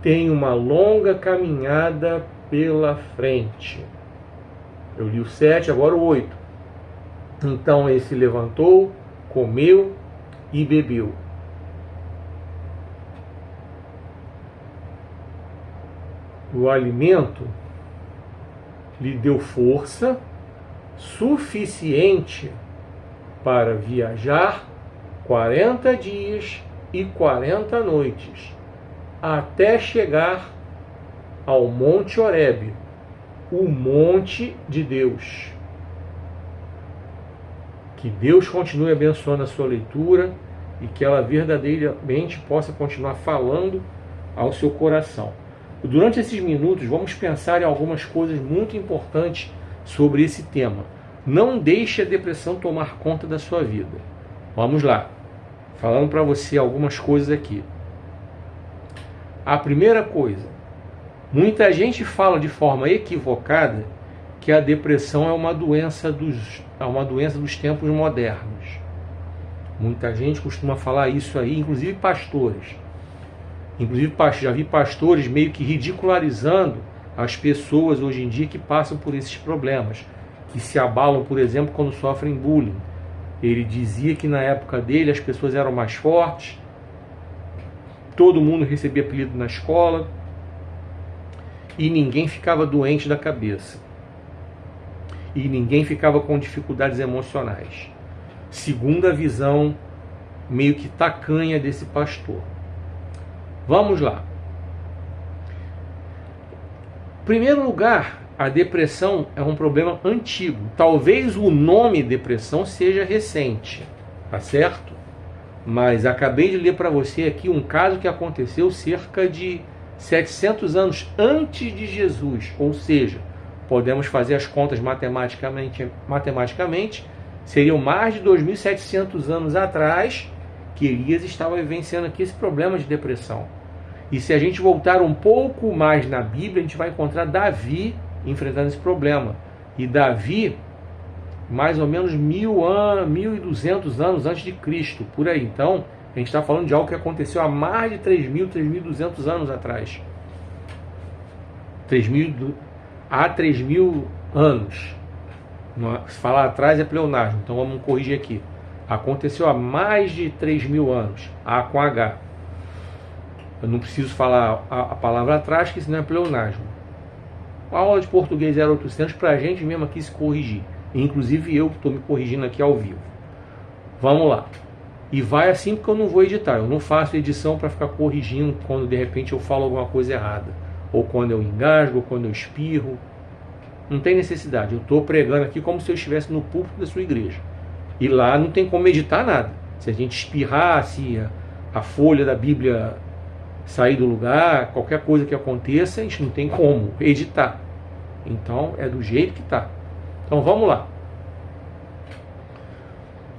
tem uma longa caminhada pela frente. Eu li o 7, agora o 8. Então ele se levantou, comeu e bebeu. O alimento lhe deu força suficiente para viajar 40 dias e 40 noites até chegar ao Monte Horebe, o monte de Deus. Que Deus continue abençoando a sua leitura e que ela verdadeiramente possa continuar falando ao seu coração. Durante esses minutos, vamos pensar em algumas coisas muito importantes sobre esse tema. Não deixe a depressão tomar conta da sua vida. Vamos lá. Falando para você algumas coisas aqui. A primeira coisa, muita gente fala de forma equivocada que a depressão é uma doença dos tempos modernos. Muita gente costuma falar isso aí, inclusive pastores. Inclusive já vi pastores meio que ridicularizando as pessoas hoje em dia que passam por esses problemas, que se abalam, por exemplo, quando sofrem bullying. Ele dizia que na época dele as pessoas eram mais fortes, todo mundo recebia apelido na escola e ninguém ficava doente da cabeça. E ninguém ficava com dificuldades emocionais. Segundo a visão meio que tacanha desse pastor. Vamos lá. Em primeiro lugar, a depressão é um problema antigo. Talvez o nome depressão seja recente, tá certo? Mas acabei de ler para você aqui um caso que aconteceu cerca de 700 anos antes de Jesus. Ou seja, podemos fazer as contas matematicamente, seriam mais de 2.700 anos atrás que Elias estava vivenciando aqui esse problema de depressão. E se a gente voltar um pouco mais na Bíblia, a gente vai encontrar Davi enfrentando esse problema. E Davi, mais ou menos 1.200 anos antes de Cristo, por aí. Então, a gente está falando de algo que aconteceu há mais de 3.200 anos atrás. 3.000 anos. Se falar atrás é pleonasmo, então vamos corrigir aqui. Aconteceu há mais de 3.000 anos. A com H. Eu não preciso falar a palavra atrás, que isso não é pleonasmo. A aula de português 0800 para a gente mesmo aqui se corrigir. Inclusive eu estou me corrigindo aqui ao vivo. Vamos lá. E vai assim porque eu não vou editar. Eu não faço edição para ficar corrigindo quando de repente eu falo alguma coisa errada. Ou quando eu engasgo, ou quando eu espirro. Não tem necessidade. Eu estou pregando aqui como se eu estivesse no púlpito da sua igreja. E lá não tem como editar nada. Se a gente espirrar, se a folha da Bíblia sair do lugar, qualquer coisa que aconteça, a gente não tem como editar. Então é do jeito que está. Então vamos lá.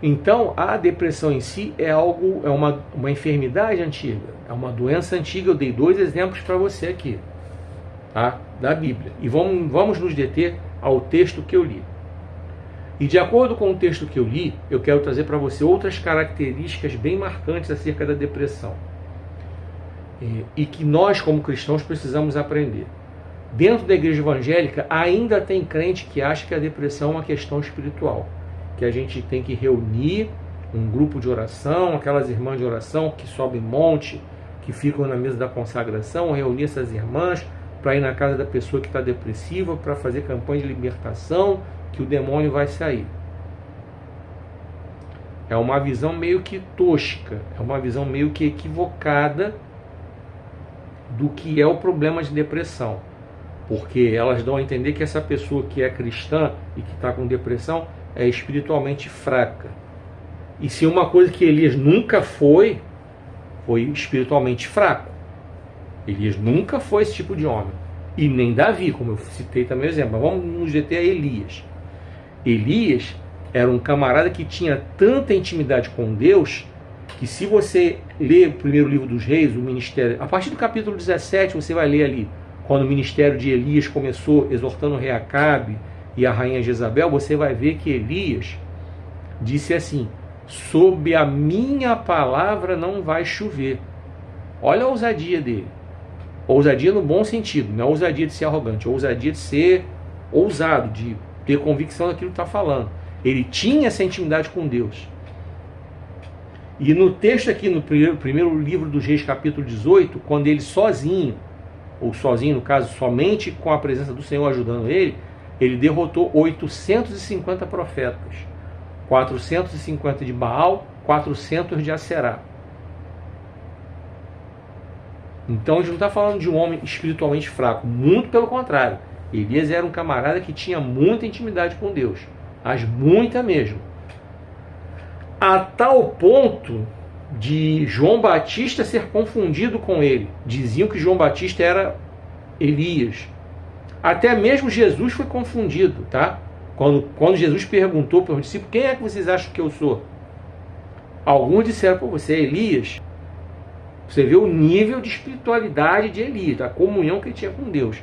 Então a depressão em si é uma enfermidade antiga, é uma doença antiga. Eu dei 2 exemplos para você aqui, tá? Da Bíblia. E vamos nos deter ao texto que eu li. E de acordo com o texto que eu li, eu quero trazer para você outras características bem marcantes acerca da depressão. E que nós, como cristãos, precisamos aprender. Dentro da igreja evangélica, ainda tem crente que acha que a depressão é uma questão espiritual. Que a gente tem que reunir um grupo de oração, aquelas irmãs de oração que sobem monte, que ficam na mesa da consagração, reunir essas irmãs para ir na casa da pessoa que está depressiva, para fazer campanha de libertação, que o demônio vai sair. É uma visão meio que tosca, é uma visão meio que equivocada do que é o problema de depressão. Porque elas dão a entender que essa pessoa que é cristã e que está com depressão é espiritualmente fraca. E se uma coisa que Elias nunca foi espiritualmente fraco. Elias nunca foi esse tipo de homem. E nem Davi, como eu citei também o exemplo. Mas vamos nos deter a Elias. Elias era um camarada que tinha tanta intimidade com Deus que, se você ler o primeiro livro dos reis, o ministério, a partir do capítulo 17 você vai ler ali, quando o ministério de Elias começou exortando o rei Acabe e a rainha Jezabel, você vai ver que Elias disse assim: sob a minha palavra não vai chover. Olha a ousadia dele. Ousadia no bom sentido, não é ousadia de ser arrogante, é ousadia de ser ousado, de ter convicção daquilo que está falando. Ele tinha essa intimidade com Deus. E no texto aqui, no primeiro livro dos Reis, capítulo 18, quando ele sozinho, ou sozinho no caso, somente com a presença do Senhor ajudando ele, ele derrotou 850 profetas, 450 de Baal, 400 de Aserá. Então a gente não está falando de um homem espiritualmente fraco, muito pelo contrário. Elias era um camarada que tinha muita intimidade com Deus, mas muita mesmo. A tal ponto de João Batista ser confundido com ele. Diziam que João Batista era Elias. Até mesmo Jesus foi confundido, tá? Quando Jesus perguntou para os discípulos, quem é que vocês acham que eu sou? Alguns disseram, pô, você é Elias. Você vê o nível de espiritualidade de Elias, a comunhão que ele tinha com Deus.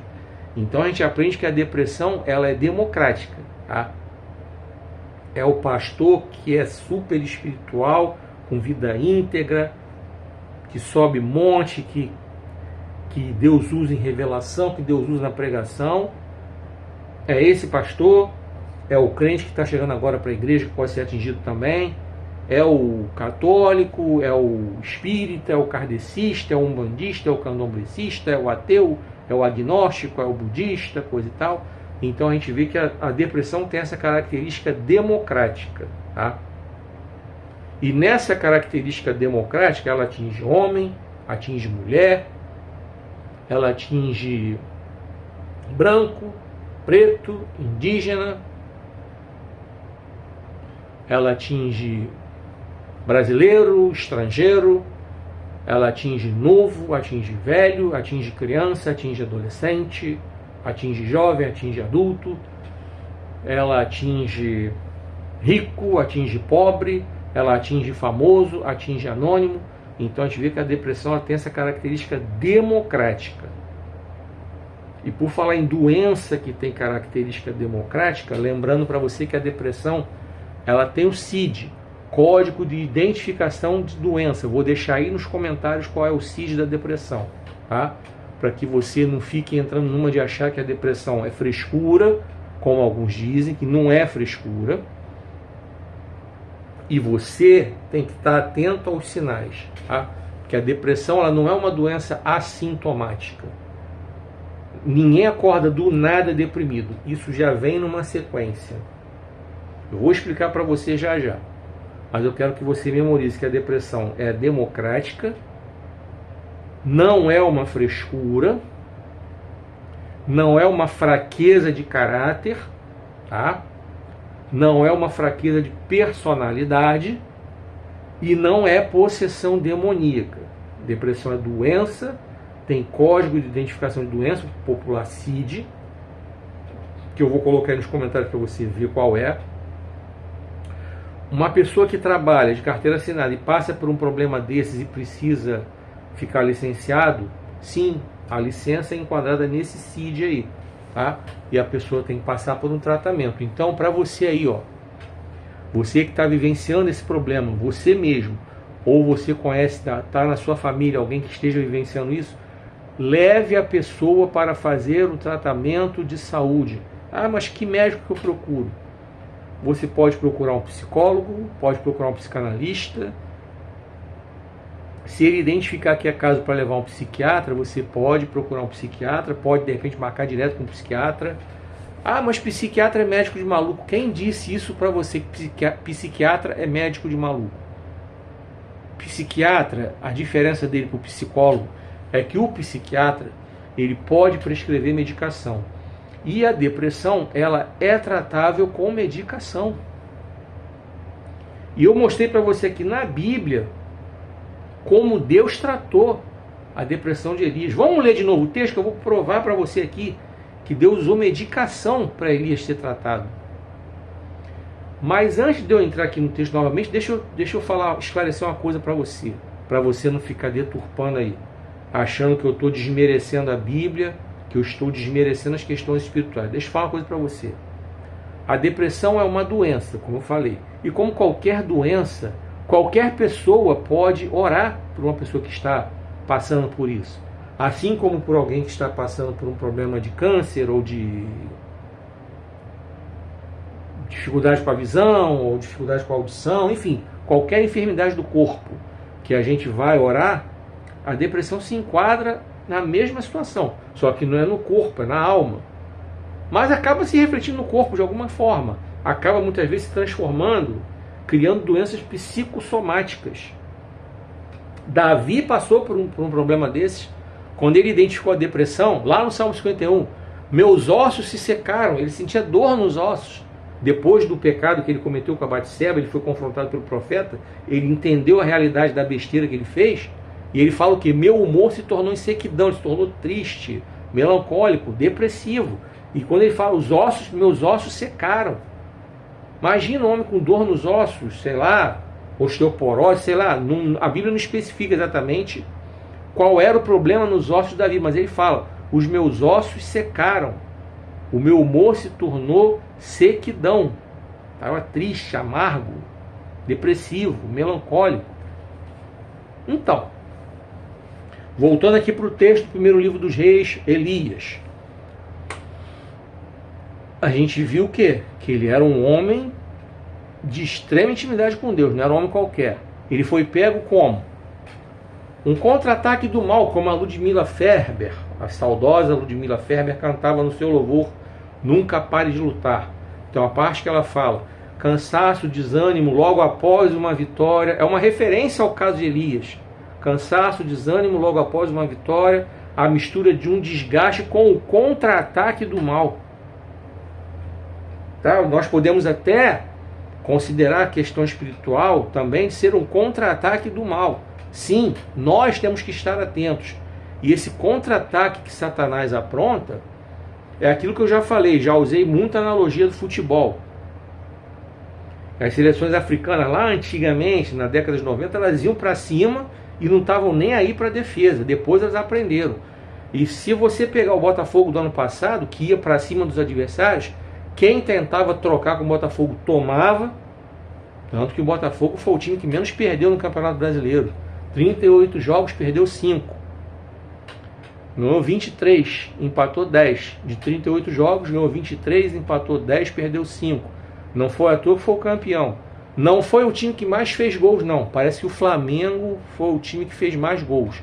Então a gente aprende que a depressão ela é democrática, tá? É o pastor que é super espiritual, com vida íntegra, que sobe monte, que Deus usa em revelação, que Deus usa na pregação. É esse pastor, é o crente que está chegando agora para a igreja, que pode ser atingido também. É o católico, é o espírita, é o kardecista, é o umbandista, é o candomblecista, é o ateu, é o agnóstico, é o budista, coisa e tal. Então a gente vê que a depressão tem essa característica democrática, tá? E nessa característica democrática ela atinge homem, atinge mulher, ela atinge branco, preto, indígena, ela atinge brasileiro, estrangeiro, ela atinge novo, atinge velho, atinge criança, atinge adolescente, atinge jovem, atinge adulto, ela atinge rico, atinge pobre, ela atinge famoso, atinge anônimo. Então a gente vê que a depressão ela tem essa característica democrática. E por falar em doença que tem característica democrática, lembrando para você que a depressão ela tem o CID, Código de Identificação de Doença. Eu vou deixar aí nos comentários qual é o CID da depressão, tá? Para que você não fique entrando numa de achar que a depressão é frescura, como alguns dizem, que não é frescura. E você tem que estar atento aos sinais, tá? Porque a depressão ela não é uma doença assintomática. Ninguém acorda do nada deprimido. Isso já vem numa sequência. Eu vou explicar para você já já. Mas eu quero que você memorize que a depressão é democrática, não é uma frescura, não é uma fraqueza de caráter, tá? Não é uma fraqueza de personalidade e não é possessão demoníaca. Depressão é doença, tem código de identificação de doença, popular CID, que eu vou colocar aí nos comentários para você ver qual é. Uma pessoa que trabalha de carteira assinada e passa por um problema desses e precisa ficar licenciado, sim, a licença é enquadrada nesse CID aí, tá? E a pessoa tem que passar por um tratamento. Então, para você aí, ó, você que está vivenciando esse problema, você mesmo, ou você conhece, tá na sua família alguém que esteja vivenciando isso, leve a pessoa para fazer o tratamento de saúde. Ah, mas que médico que eu procuro? Você pode procurar um psicólogo, pode procurar um psicanalista. Se ele identificar que é caso para levar um psiquiatra, você pode procurar um psiquiatra, pode de repente marcar direto com um psiquiatra. Ah, mas psiquiatra é médico de maluco. Quem disse isso para você que psiquiatra é médico de maluco? Psiquiatra, a diferença dele para o psicólogo é que o psiquiatra ele pode prescrever medicação. E a depressão, ela é tratável com medicação. E eu mostrei para você aqui na Bíblia como Deus tratou a depressão de Elias. Vamos ler de novo o texto que eu vou provar para você aqui que Deus usou medicação para Elias ser tratado. Mas antes de eu entrar aqui no texto novamente, deixa eu esclarecer uma coisa para você não ficar deturpando aí, achando que eu estou desmerecendo a Bíblia, que eu estou desmerecendo as questões espirituais. Deixa eu falar uma coisa para você. A depressão é uma doença, como eu falei. E como qualquer doença, qualquer pessoa pode orar por uma pessoa que está passando por isso. Assim como por alguém que está passando por um problema de câncer ou de dificuldade com a visão ou dificuldade com a audição, enfim, qualquer enfermidade do corpo que a gente vai orar, a depressão se enquadra na mesma situação, só que não é no corpo, é na alma. mas acaba se refletindo no corpo de alguma forma, acaba muitas vezes se transformando, criando doenças psicossomáticas. Davi passou por um problema desses, quando ele identificou a depressão, lá no Salmo 51, meus ossos se secaram, ele sentia dor nos ossos. Depois do pecado que ele cometeu com a Batseba, ele foi confrontado pelo profeta, ele entendeu a realidade da besteira que ele fez, e ele fala o que? Meu humor se tornou em sequidão, se tornou triste, melancólico, depressivo. E quando ele fala, meus ossos secaram. Imagina um homem com dor nos ossos, sei lá, osteoporose, sei lá, a Bíblia não especifica exatamente qual era o problema nos ossos de Davi, mas ele fala, os meus ossos secaram, o meu humor se tornou sequidão, estava triste, amargo, depressivo, melancólico. Então, voltando aqui para o texto do primeiro livro dos reis, Elias, a gente viu o quê? Que ele era um homem de extrema intimidade com Deus, não era um homem qualquer. Ele foi pego como? Um contra-ataque do mal, como a Ludmila Ferber, a saudosa Ludmila Ferber, cantava no seu louvor, Nunca Pare de Lutar. Então a parte que ela fala, cansaço, desânimo, logo após uma vitória, é uma referência ao caso de Elias. Cansaço, desânimo, logo após uma vitória, a mistura de um desgaste com o contra-ataque do mal. Tá? Nós podemos até considerar a questão espiritual também de ser um contra-ataque do mal. Sim, nós temos que estar atentos. E esse contra-ataque que Satanás apronta é aquilo que eu já falei, já usei muita analogia do futebol. As seleções africanas lá antigamente, na década de 90, elas iam para cima e não estavam nem aí para a defesa. Depois elas aprenderam. E se você pegar o Botafogo do ano passado, que ia para cima dos adversários, quem tentava trocar com o Botafogo tomava. Tanto que o Botafogo foi o time que menos perdeu no Campeonato Brasileiro. 38 jogos, perdeu 5. Ganhou 23, empatou 10. De 38 jogos, ganhou 23, empatou 10, perdeu 5. Não foi à toa que foi o campeão. Não foi o time que mais fez gols, não. Parece que o Flamengo foi o time que fez mais gols.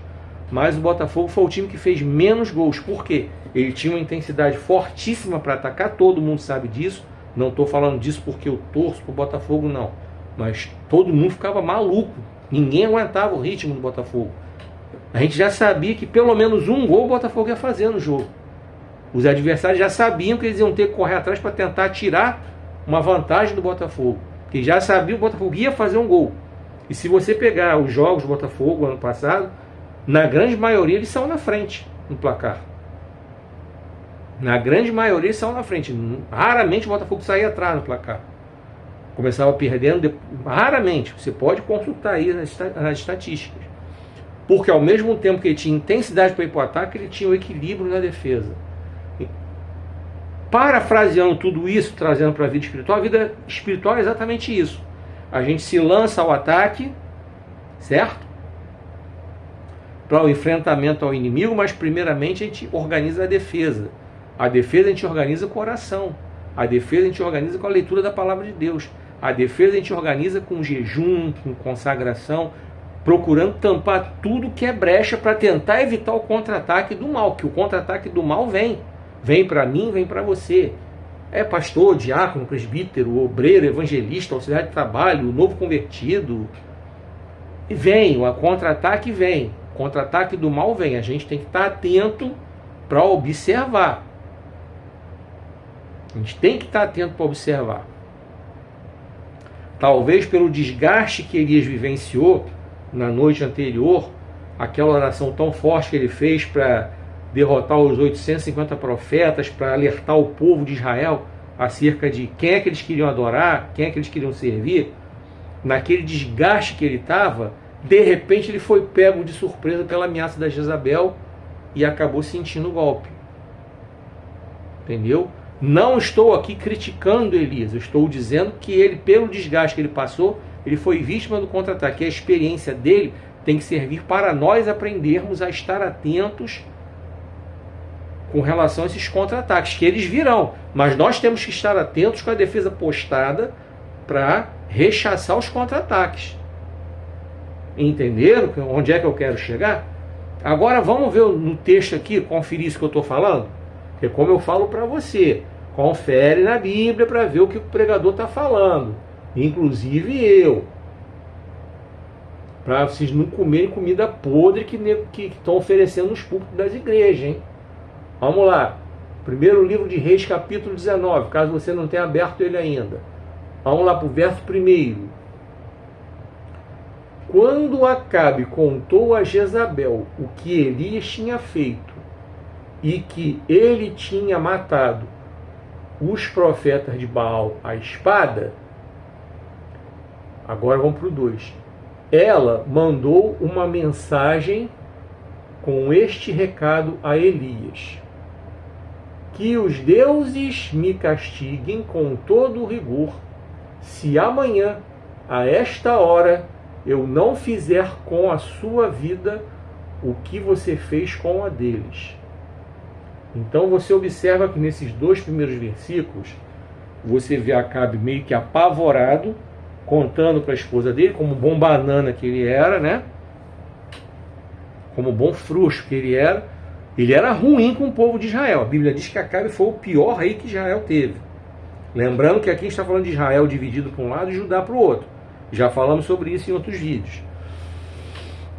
Mas o Botafogo foi o time que fez menos gols. Por quê? Ele tinha uma intensidade fortíssima para atacar, todo mundo sabe disso. Não estou falando disso porque eu torço para o Botafogo, não. Mas todo mundo ficava maluco. Ninguém aguentava o ritmo do Botafogo. A gente já sabia que pelo menos um gol o Botafogo ia fazer no jogo. Os adversários já sabiam que eles iam ter que correr atrás para tentar tirar uma vantagem do Botafogo. Que já sabia que o Botafogo ia fazer um gol. E se você pegar os jogos do Botafogo ano passado, na grande maioria eles são na frente no placar. Na grande maioria eles são na frente. Raramente o Botafogo saía atrás no placar. Começava perdendo, raramente. Você pode consultar aí nas estatísticas. Porque ao mesmo tempo que ele tinha intensidade para ir para o ataque, ele tinha o equilíbrio na defesa. Parafraseando tudo isso, trazendo para a vida espiritual é exatamente isso. A gente se lança ao ataque, certo? Para o enfrentamento ao inimigo, mas primeiramente a gente organiza a defesa. A defesa a gente organiza com oração. A defesa a gente organiza com a leitura da palavra de Deus. A defesa a gente organiza com jejum, com consagração, procurando tampar tudo que é brecha para tentar evitar o contra-ataque do mal, que o contra-ataque do mal vem. Vem para mim, vem para você. É pastor, diácono, presbítero, obreiro, evangelista, auxiliar de trabalho, novo convertido. E vem, o contra-ataque vem. O contra-ataque do mal vem. A gente tem que estar atento para observar. A gente tem que estar atento para observar. Talvez pelo desgaste que Elias vivenciou na noite anterior, aquela oração tão forte que ele fez para derrotar os 850 profetas, para alertar o povo de Israel acerca de quem é que eles queriam adorar, quem é que eles queriam servir, naquele desgaste que ele estava, de repente ele foi pego de surpresa pela ameaça da Jezabel e acabou sentindo o golpe. Entendeu? Não estou aqui criticando Elias, eu estou dizendo que ele, pelo desgaste que ele passou, ele foi vítima do contra-ataque. A experiência dele tem que servir para nós aprendermos a estar atentos com relação a esses contra-ataques, que eles virão, mas nós temos que estar atentos com a defesa postada para rechaçar os contra-ataques. Entenderam onde é que eu quero chegar? Agora vamos ver no texto aqui, conferir isso que eu estou falando, que é como eu falo para você. Confere na Bíblia para ver o que o pregador está falando. Inclusive eu. Para vocês não comerem comida podre que estão oferecendo nos púlpitos das igrejas, hein? Vamos lá. Primeiro livro de Reis, capítulo 19, caso você não tenha aberto ele ainda. Vamos lá para o verso 1. Quando Acabe contou a Jezabel o que Elias tinha feito e que ele tinha matado os profetas de Baal à espada, agora vamos para o 2. Ela mandou uma mensagem com este recado a Elias: que os deuses me castiguem com todo o rigor, se amanhã, a esta hora, eu não fizer com a sua vida o que você fez com a deles. Então você observa que nesses 2 primeiros versículos, você vê Acabe meio que apavorado, contando para a esposa dele, como bom banana que ele era, né? Como bom frouxo que ele era ruim com o povo de Israel. A Bíblia diz que Acabe foi o pior rei que Israel teve. Lembrando que aqui a gente está falando de Israel dividido para um lado e Judá para o outro. Já falamos sobre isso em outros vídeos.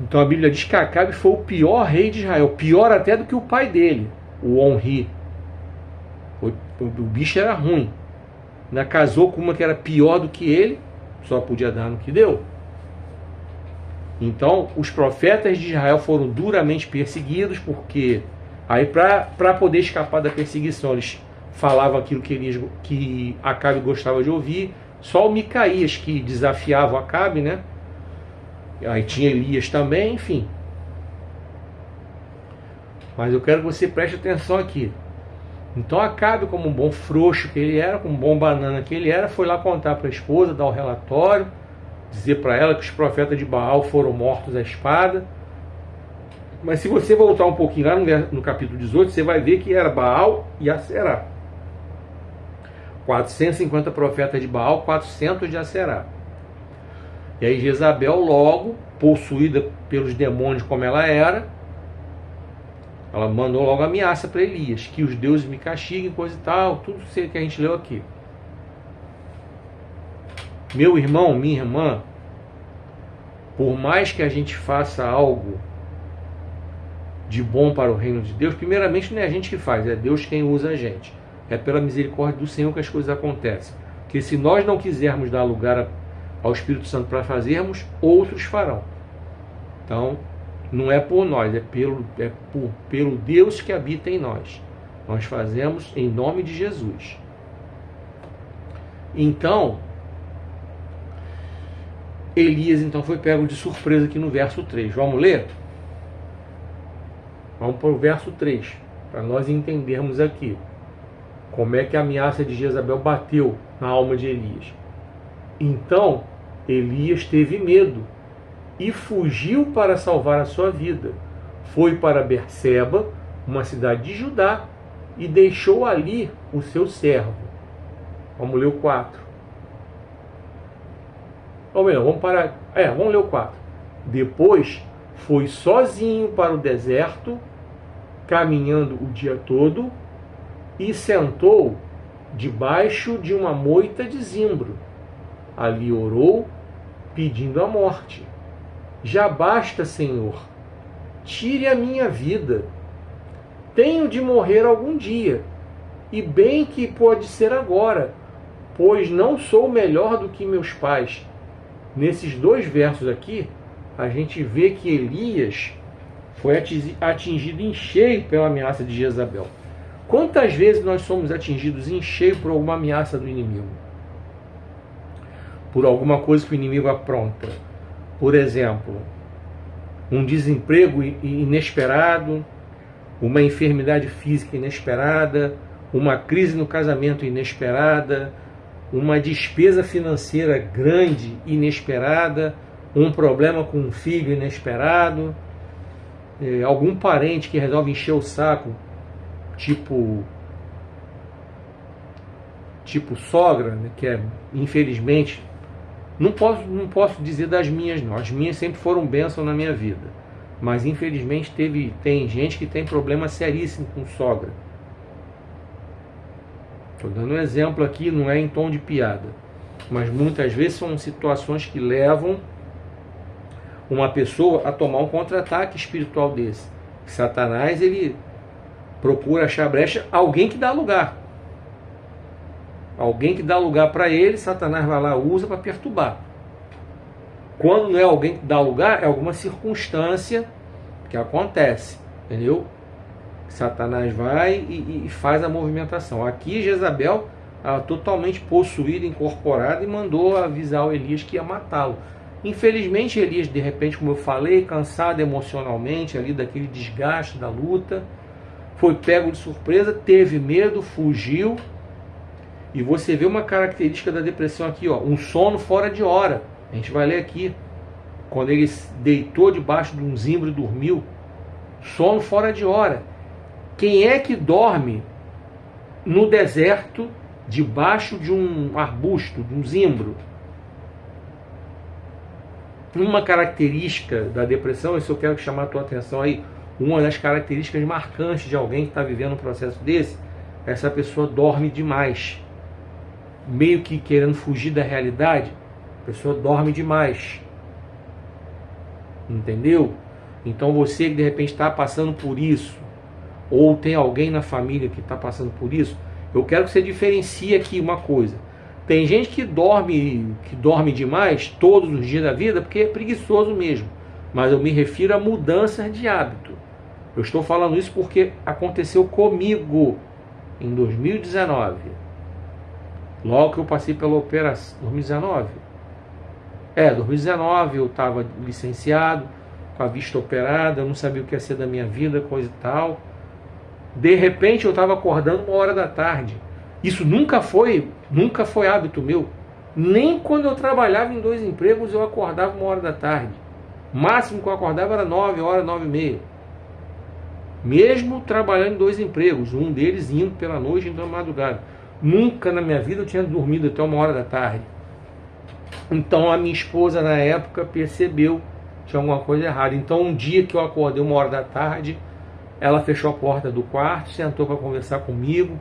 Então a Bíblia diz que Acabe foi o pior rei de Israel, pior até do que o pai dele, o Onri. O bicho era ruim. Ainda casou com uma que era pior do que ele, só podia dar no que deu. Então os profetas de Israel foram duramente perseguidos, porque aí para poder escapar da perseguição eles falavam aquilo que Acabe gostava de ouvir. Só o Micaías que desafiava o Acabe, né? Aí tinha Elias também, enfim. Mas eu quero que você preste atenção aqui. Então Acabe, como um bom frouxo que ele era, como um bom banana que ele era, foi lá contar para a esposa, dar o relatório, dizer para ela que os profetas de Baal foram mortos à espada. Mas se você voltar um pouquinho lá no capítulo 18, você vai ver que era Baal e Aserá. 450 profetas de Baal, 400 de Aserá. E aí Jezabel, logo, possuída pelos demônios como ela era, ela mandou logo ameaça para Elias, que os deuses me castiguem, coisa e tal, tudo isso que a gente leu aqui. Meu irmão, minha irmã, por mais que a gente faça algo de bom para o reino de Deus, primeiramente não é a gente que faz, é Deus quem usa a gente. É pela misericórdia do Senhor que as coisas acontecem. Porque se nós não quisermos dar lugar ao Espírito Santo para fazermos, outros farão. Então, não é por nós, é pelo Deus que habita em nós. Nós fazemos em nome de Jesus. Então, Elias então foi pego de surpresa aqui no verso 3. Vamos ler? Vamos para o verso 3, para nós entendermos aqui como é que a ameaça de Jezabel bateu na alma de Elias. Então, Elias teve medo e fugiu para salvar a sua vida. Foi para Berseba, uma cidade de Judá, e deixou ali o seu servo. Vamos ler o 4. Ou melhor, vamos ler o 4. Depois foi sozinho para o deserto, caminhando o dia todo, e sentou debaixo de uma moita de zimbro. Ali orou, pedindo a morte. Já basta, Senhor, tire a minha vida. Tenho de morrer algum dia, e bem que pode ser agora, pois não sou melhor do que meus pais. Nesses 2 versos aqui, a gente vê que Elias foi atingido em cheio pela ameaça de Jezabel. Quantas vezes nós somos atingidos em cheio por alguma ameaça do inimigo? Por alguma coisa que o inimigo apronta. Por exemplo, um desemprego inesperado, uma enfermidade física inesperada, uma crise no casamento inesperada, uma despesa financeira grande inesperada, um problema com um filho inesperado, algum parente que resolve encher o saco, tipo sogra, né, que é, infelizmente, não posso dizer das minhas não, as minhas sempre foram bênção na minha vida, mas infelizmente tem gente que tem problema seríssimo com sogra. Estou dando um exemplo aqui, não é em tom de piada, mas muitas vezes são situações que levam uma pessoa a tomar um contra-ataque espiritual desse. Satanás, ele procura achar brecha, alguém que dá lugar. Alguém que dá lugar para ele, Satanás vai lá, usa para perturbar. Quando não é alguém que dá lugar, é alguma circunstância que acontece, entendeu? Satanás vai e faz a movimentação. Aqui Jezabel, totalmente possuída, incorporada, e mandou avisar o Elias que ia matá-lo. Infelizmente Elias, de repente, como eu falei, cansado emocionalmente ali daquele desgaste da luta, foi pego de surpresa, teve medo, fugiu. E você vê uma característica da depressão aqui, ó, um sono fora de hora. A gente vai ler aqui. Quando ele deitou debaixo de um zimbro e dormiu, sono fora de hora. Quem é que dorme no deserto, debaixo de um arbusto, de um zimbro? Uma característica da depressão, isso eu quero chamar a tua atenção aí, uma das características marcantes de alguém que está vivendo um processo desse, essa pessoa dorme demais. Meio que querendo fugir da realidade, a pessoa dorme demais. Entendeu? Então você que de repente está passando por isso, ou tem alguém na família que está passando por isso, eu quero que você diferencie aqui uma coisa. Tem gente que dorme demais todos os dias da vida porque é preguiçoso mesmo. Mas eu me refiro a mudanças de hábito. Eu estou falando isso porque aconteceu comigo em 2019. Logo que eu passei pela operação. 2019? 2019 eu estava licenciado, com a vista operada, eu não sabia o que ia ser da minha vida, coisa e tal. De repente eu estava acordando 1h da tarde. Isso nunca foi hábito meu. Nem quando eu trabalhava em 2 empregos eu acordava 1h da tarde. O máximo que eu acordava era 9h, 9h30. Mesmo trabalhando em 2 empregos, um deles indo pela noite e indo na madrugada. Nunca na minha vida eu tinha dormido até 1h da tarde. Então a minha esposa na época percebeu que tinha alguma coisa errada. Então um dia que eu acordei 1h da tarde, ela fechou a porta do quarto, sentou para conversar comigo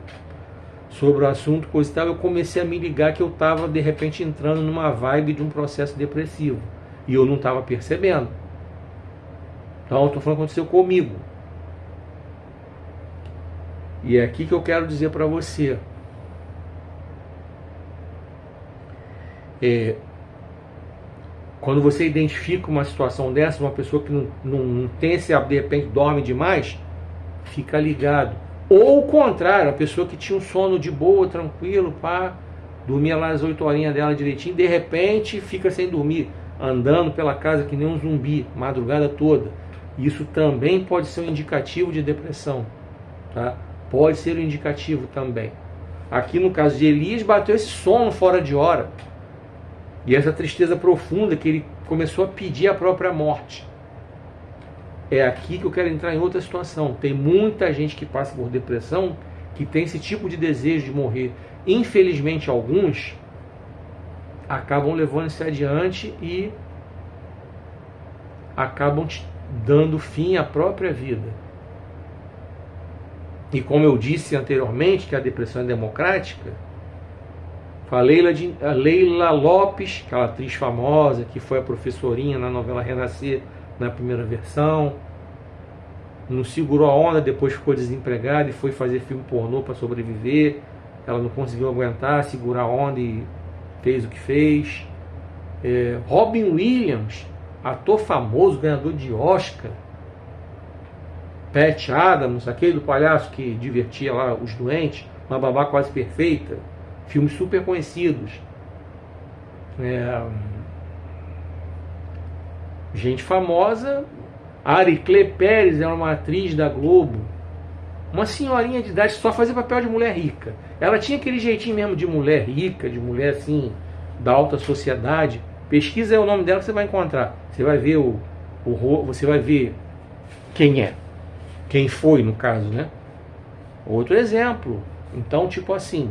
sobre o assunto, coisa e tal. Eu comecei a me ligar que eu estava de repente entrando numa vibe de um processo depressivo. E eu não estava percebendo. Então eu estou falando que aconteceu comigo. E é aqui que eu quero dizer para você. Quando você identifica uma situação dessa, uma pessoa que não tem esse hábito, de repente dorme demais, fica ligado. Ou o contrário, a pessoa que tinha um sono de boa, tranquilo, dormia lá as 8 horinhas dela direitinho, de repente fica sem dormir, andando pela casa que nem um zumbi, madrugada toda. Isso também pode ser um indicativo de depressão, tá? Pode ser um indicativo também. Aqui no caso de Elias, bateu esse sono fora de hora. E essa tristeza profunda que ele começou a pedir a própria morte. É aqui que eu quero entrar em outra situação. Tem muita gente que passa por depressão que tem esse tipo de desejo de morrer. Infelizmente, alguns acabam levando isso adiante e acabam dando fim à própria vida. E como eu disse anteriormente, que a depressão é democrática, a Leila Lopes, aquela atriz famosa que foi a professorinha na novela Renascer, na primeira versão, não segurou a onda, depois ficou desempregada e foi fazer filme pornô para sobreviver. Ela não conseguiu aguentar, segurar a onda e fez o que fez. Robin Williams, ator famoso, ganhador de Oscar. Pat Adams, aquele do palhaço que divertia lá os doentes, Uma Babá Quase Perfeita. Filmes super conhecidos. Gente famosa. Ariclé Pérez era uma atriz da Globo. Uma senhorinha de idade que só fazia papel de mulher rica. Ela tinha aquele jeitinho mesmo de mulher rica, de mulher assim, da alta sociedade. Pesquisa aí o nome dela que você vai encontrar. Você vai ver você vai ver quem é. Quem foi, no caso, né? Outro exemplo. Então, tipo assim,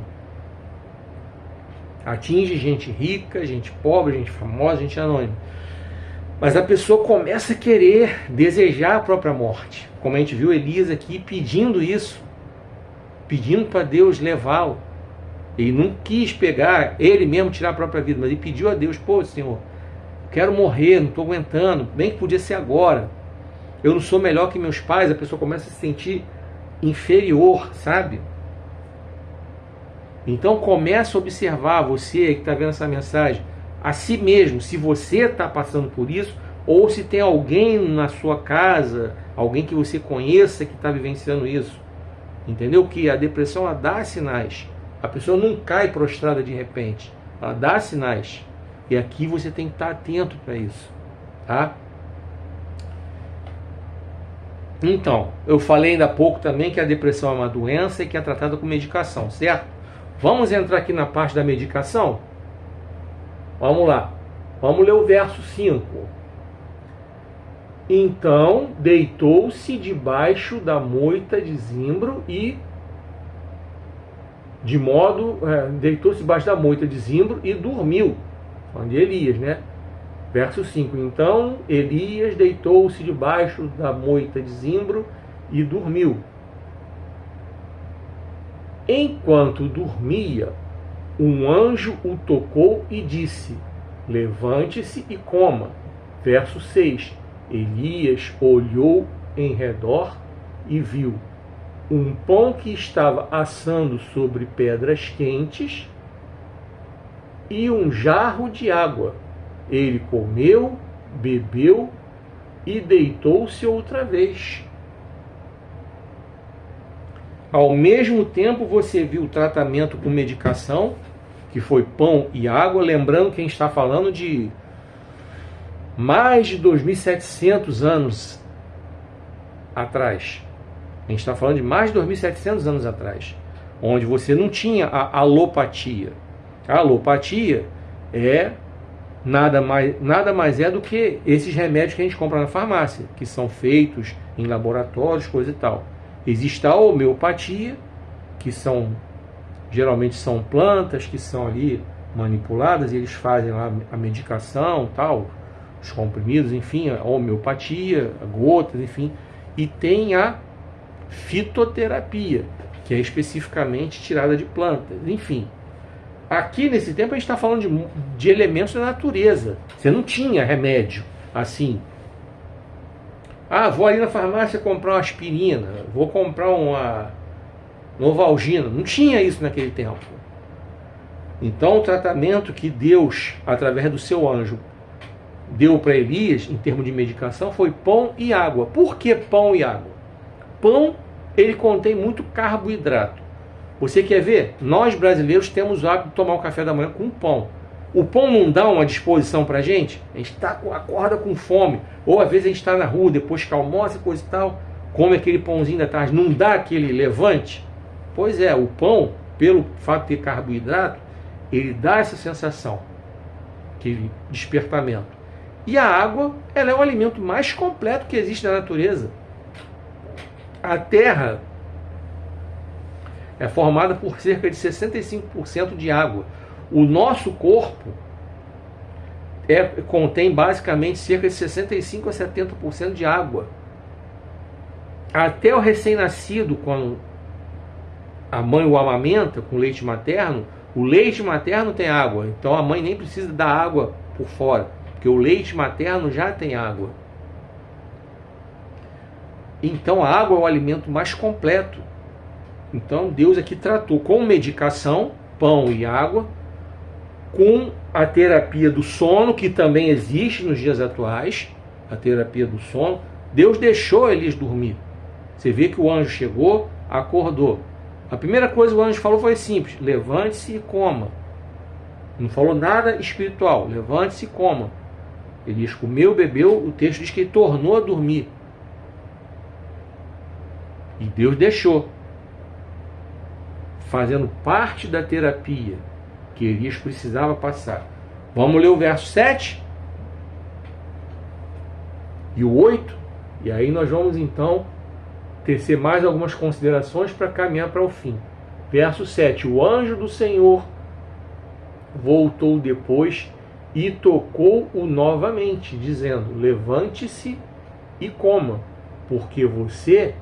atinge gente rica, gente pobre, gente famosa, gente anônima. Mas a pessoa começa a querer, desejar a própria morte. Como a gente viu Elias aqui pedindo isso, pedindo para Deus levá-lo. Ele não quis pegar, ele mesmo tirar a própria vida, mas ele pediu a Deus: pô, Senhor, quero morrer, não estou aguentando, bem que podia ser agora. Eu não sou melhor que meus pais. A pessoa começa a se sentir inferior, sabe? Então começa a observar, você que está vendo essa mensagem, a si mesmo, se você está passando por isso, ou se tem alguém na sua casa, alguém que você conheça que está vivenciando isso. Entendeu? Que a depressão, ela dá sinais. A pessoa não cai prostrada de repente, ela dá sinais. E aqui você tem que estar atento para isso, tá? Então, eu falei ainda há pouco também que a depressão é uma doença e que é tratada com medicação, certo? Vamos entrar aqui na parte da medicação? Vamos lá. Vamos ler o verso 5. Então, deitou-se debaixo da moita de zimbro e... deitou-se debaixo da moita de zimbro e dormiu. Falando de Elias, né? Verso 5. Então Elias deitou-se debaixo da moita de zimbro e dormiu. Enquanto dormia, um anjo o tocou e disse: levante-se e coma. Verso 6. Elias olhou em redor e viu um pão que estava assando sobre pedras quentes e um jarro de água. Ele comeu, bebeu e deitou-se outra vez. Ao mesmo tempo, você viu o tratamento com medicação, que foi pão e água. Lembrando que a gente está falando de mais de 2.700 anos atrás. A gente está falando de mais de 2.700 anos atrás, onde você não tinha a alopatia. A alopatia é nada mais é do que esses remédios que a gente compra na farmácia, que são feitos em laboratórios, coisa e tal. Existe a homeopatia, que geralmente são plantas que são ali manipuladas e eles fazem lá a medicação, tal, os comprimidos, enfim, a homeopatia, gotas, enfim. E tem a fitoterapia, que é especificamente tirada de plantas, enfim. Aqui nesse tempo a gente está falando de elementos da natureza. Você não tinha remédio assim. Ah, vou ali na farmácia comprar uma aspirina, vou comprar uma Novalgina. Não tinha isso naquele tempo. Então o tratamento que Deus, através do seu anjo, deu para Elias, em termos de medicação, foi pão e água. Por que pão e água? Pão, ele contém muito carboidrato. Você quer ver? Nós brasileiros temos o hábito de tomar o café da manhã com pão. O pão não dá uma disposição pra gente? A gente acorda com fome. Ou às vezes a gente está na rua, depois que almoça e coisa e tal, come aquele pãozinho da tarde, não dá aquele levante? Pois é, o pão, pelo fato de ter carboidrato, ele dá essa sensação, aquele despertamento. E a água, ela é o alimento mais completo que existe na natureza. A terra é formada por cerca de 65% de água. O nosso corpo contém basicamente cerca de 65% a 70% de água. Até o recém-nascido, quando a mãe o amamenta com leite materno, o leite materno tem água. Então a mãe nem precisa dar água por fora, porque o leite materno já tem água. Então a água é o alimento mais completo. Então Deus aqui tratou com medicação, pão e água, com a terapia do sono, que também existe nos dias atuais, a terapia do sono. Deus deixou eles dormir. Você vê que o anjo chegou, acordou. A primeira coisa que o anjo falou foi simples: levante-se e coma. Não falou nada espiritual, levante-se e coma. Elias comeu, bebeu, o texto diz que ele tornou a dormir. E Deus deixou, fazendo parte da terapia que Elias precisava passar. Vamos ler o verso 7 e o 8, e aí nós vamos então tecer mais algumas considerações para caminhar para o fim. Verso 7: o anjo do Senhor voltou depois e tocou-o novamente, dizendo: levante-se e coma, porque você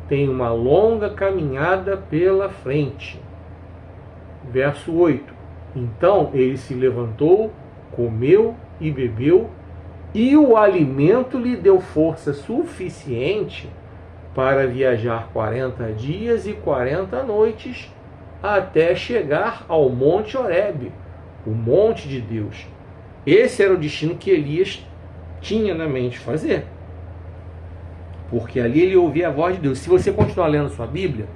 tem uma longa caminhada pela frente. Verso 8. Então ele se levantou, comeu e bebeu, e o alimento lhe deu força suficiente para viajar 40 dias e 40 noites até chegar ao Monte Horebe, o monte de Deus. Esse era o destino que Elias tinha na mente fazer. Porque ali ele ouvia a voz de Deus. Se você continuar lendo sua Bíblia,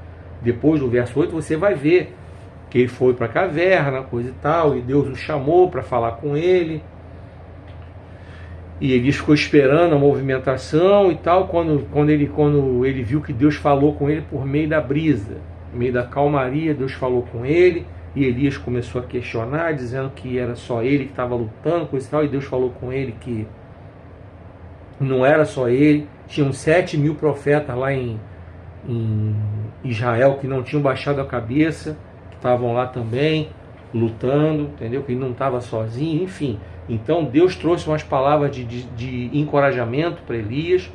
depois do verso 8, você vai ver que ele foi para a caverna, coisa e tal, e Deus o chamou para falar com ele. E Elias ficou esperando a movimentação e tal, quando ele viu que Deus falou com ele por meio da brisa, por meio da calmaria, Deus falou com ele, e Elias começou a questionar, dizendo que era só ele que estava lutando, coisa e tal, e Deus falou com ele que não era só ele, tinham 7.000 profetas lá em Israel que não tinham baixado a cabeça, que estavam lá também, lutando, entendeu? Que ele não estava sozinho, enfim. Então Deus trouxe umas palavras de encorajamento para Elias,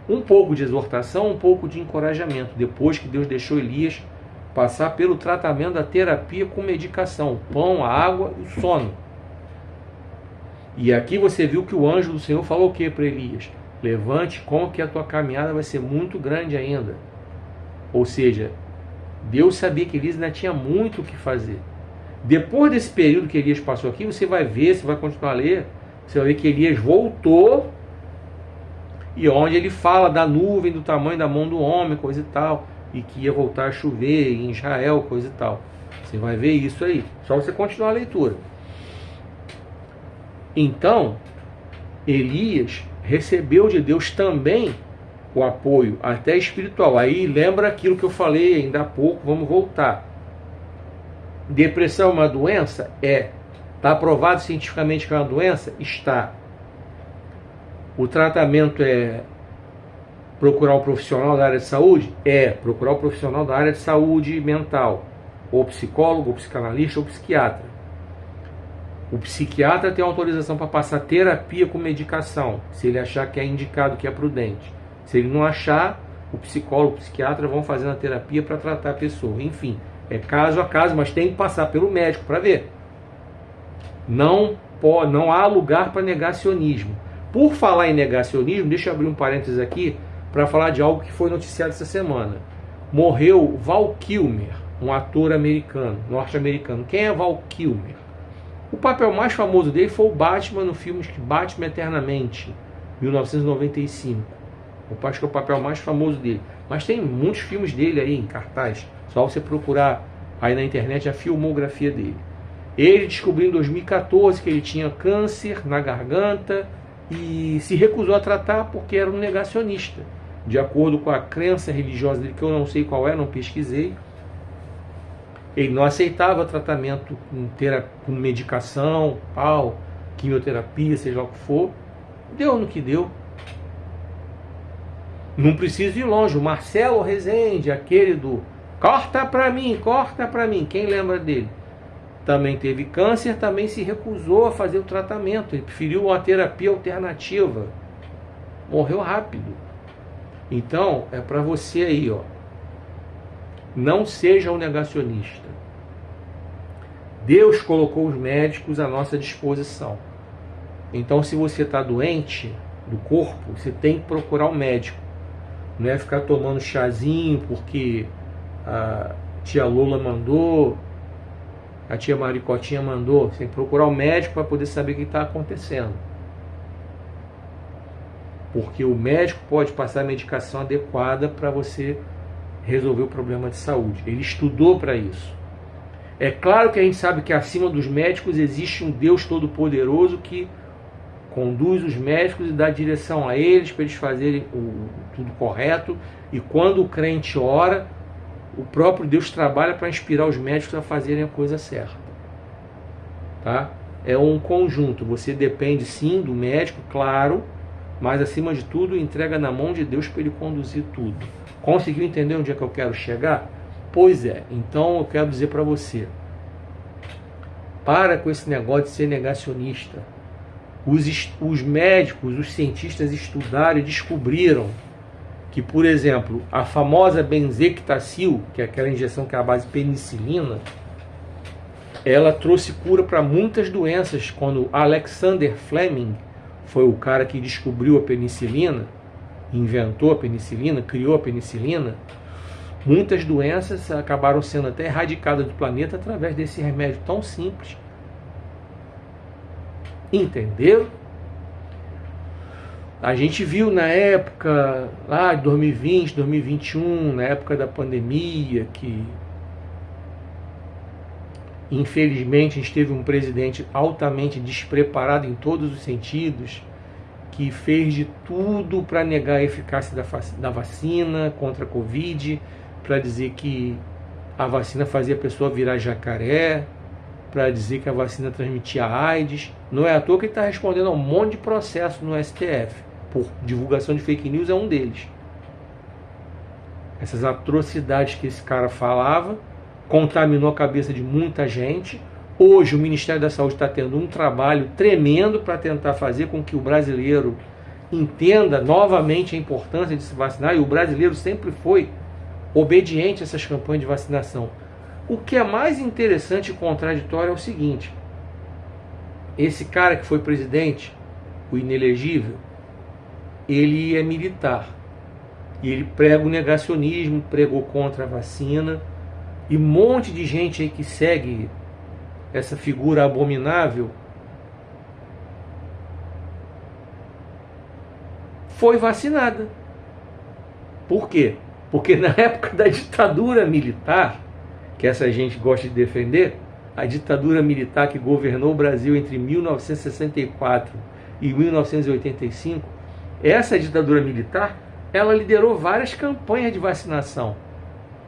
um pouco de exortação, um pouco de encorajamento, depois que Deus deixou Elias passar pelo tratamento da terapia com medicação, o pão, a água e o sono. E aqui você viu que o anjo do Senhor falou o que para Elias? Levante, como que a tua caminhada vai ser muito grande ainda. Ou seja, Deus sabia que Elias ainda tinha muito o que fazer. Depois desse período que Elias passou aqui, você vai ver, você vai continuar a ler, você vai ver que Elias voltou, e onde ele fala da nuvem, do tamanho da mão do homem, coisa e tal, e que ia voltar a chover em Israel, coisa e tal. Você vai ver isso aí, só você continuar a leitura. Então, Elias recebeu de Deus também o apoio, até espiritual. Aí lembra aquilo que eu falei ainda há pouco, vamos voltar. Depressão é uma doença? É. Está aprovado cientificamente que é uma doença? Está. O tratamento é procurar um profissional da área de saúde? É. Procurar um profissional da área de saúde mental. Ou psicólogo, ou psicanalista, ou psiquiatra. O psiquiatra tem autorização para passar terapia com medicação, se ele achar que é indicado, que é prudente. Se ele não achar, o psicólogo, o psiquiatra vão fazendo a terapia para tratar a pessoa. Enfim, é caso a caso, mas tem que passar pelo médico para ver. Não há lugar para negacionismo. Por falar em negacionismo, deixa eu abrir um parênteses aqui para falar de algo que foi noticiado essa semana. Morreu Val Kilmer, um ator americano, norte-americano. Quem é Val Kilmer? O papel mais famoso dele foi o Batman no filme Batman Eternamente, 1995. Eu acho que é o papel mais famoso dele. Mas tem muitos filmes dele aí em cartaz. Só você procurar aí na internet a filmografia dele. Ele descobriu em 2014 que ele tinha câncer na garganta e se recusou a tratar porque era um negacionista. De acordo com a crença religiosa dele, que eu não sei qual é, não pesquisei, ele não aceitava tratamento com medicação, quimioterapia, seja o que for. Deu no que deu. Não preciso ir longe. O Marcelo Rezende, aquele do corta pra mim. Quem lembra dele? Também teve câncer, também se recusou a fazer o tratamento. Ele preferiu uma terapia alternativa. Morreu rápido. Então, é para você aí, ó. Não seja um negacionista. Deus colocou os médicos à nossa disposição. Então, se você está doente do corpo, você tem que procurar um médico. Não é ficar tomando chazinho porque a tia Lola mandou, a tia Maricotinha mandou. Você tem que procurar um médico para poder saber o que está acontecendo. Porque o médico pode passar a medicação adequada para você resolver o problema de saúde. Ele estudou para isso. É claro que a gente sabe que acima dos médicos existe um Deus Todo-Poderoso que conduz os médicos e dá direção a eles para eles fazerem tudo correto. E quando o crente ora, o próprio Deus trabalha para inspirar os médicos a fazerem a coisa certa. Tá? É um conjunto. Você depende sim do médico, claro, mas acima de tudo entrega na mão de Deus para ele conduzir tudo. Conseguiu entender onde é que eu quero chegar? Pois é, então eu quero dizer para você, para com esse negócio de ser negacionista. Os médicos, os cientistas estudaram e descobriram que, por exemplo, a famosa Benzectacil, que é aquela injeção que é a base de penicilina, ela trouxe cura para muitas doenças. Quando Alexander Fleming foi o cara que descobriu a penicilina, inventou a penicilina, criou a penicilina, muitas doenças acabaram sendo até erradicadas do planeta através desse remédio tão simples. Entenderam? A gente viu na época, lá de 2020, 2021, na época da pandemia, que infelizmente a gente teve um presidente altamente despreparado em todos os sentidos, que fez de tudo para negar a eficácia da vacina contra a Covid, para dizer que a vacina fazia a pessoa virar jacaré, para dizer que a vacina transmitia AIDS. Não é à toa que ele está respondendo a um monte de processo no STF. Por divulgação de fake news é um deles. Essas atrocidades que esse cara falava contaminou a cabeça de muita gente. Hoje o Ministério da Saúde está tendo um trabalho tremendo para tentar fazer com que o brasileiro entenda novamente a importância de se vacinar, e o brasileiro sempre foi obediente a essas campanhas de vacinação. O que é mais interessante e contraditório é o seguinte: esse cara que foi presidente, o inelegível, ele é militar, e ele prega o negacionismo, pregou contra a vacina, e um monte de gente aí que segue essa figura abominável foi vacinada. Por quê? Porque na época da ditadura militar, que essa gente gosta de defender, a ditadura militar que governou o Brasil entre 1964 e 1985, essa ditadura militar, ela liderou várias campanhas de vacinação.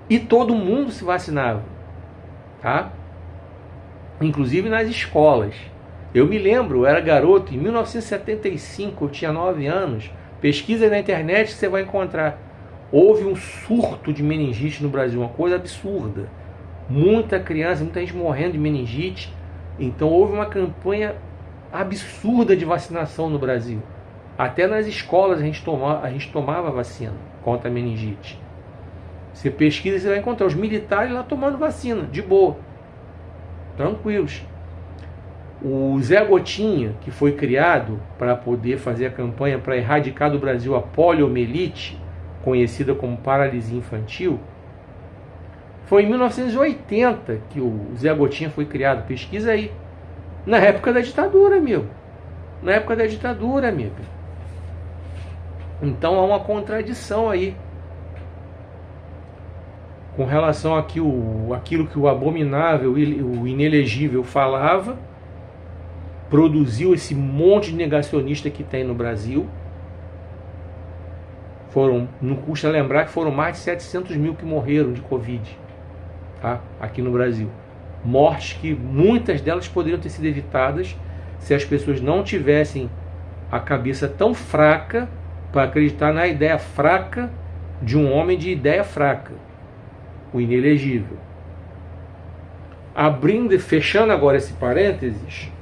E todo mundo se vacinava. Tá? Inclusive nas escolas. Eu me lembro, eu era garoto, em 1975, eu tinha 9 anos. Pesquisa na internet que você vai encontrar. Houve um surto de meningite no Brasil, uma coisa absurda. Muita criança, muita gente morrendo de meningite. Então houve uma campanha absurda de vacinação no Brasil. Até nas escolas a gente tomava vacina contra a meningite. Você pesquisa e você vai encontrar os militares lá tomando vacina, de boa, tranquilos. O Zé Gotinha, que foi criado para poder fazer a campanha para erradicar do Brasil a poliomielite, conhecida como paralisia infantil, foi em 1980 que o Zé Gotinha foi criado. Pesquisa aí. Na época da ditadura, amigo. Na época da ditadura, amigo. Então há uma contradição aí com relação àquilo que o abominável, o inelegível falava, produziu esse monte de negacionista que tem no Brasil. Não custa lembrar que foram mais de 700 mil que morreram de Covid, tá? Aqui no Brasil. Mortes que muitas delas poderiam ter sido evitadas se as pessoas não tivessem a cabeça tão fraca para acreditar na ideia fraca de um homem de ideia fraca, o inelegível. Abrindo e fechando agora esse parênteses,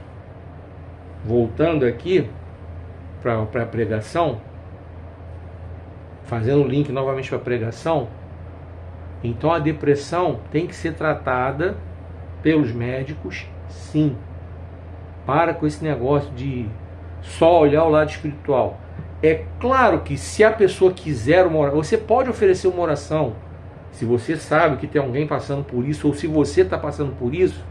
voltando aqui para a pregação, fazendo o link novamente para a pregação, então a depressão tem que ser tratada pelos médicos, sim. Para com esse negócio de só olhar o lado espiritual. É claro que se a pessoa quiser uma oração, você pode oferecer uma oração. Se você sabe que tem alguém passando por isso, ou se você está passando por isso,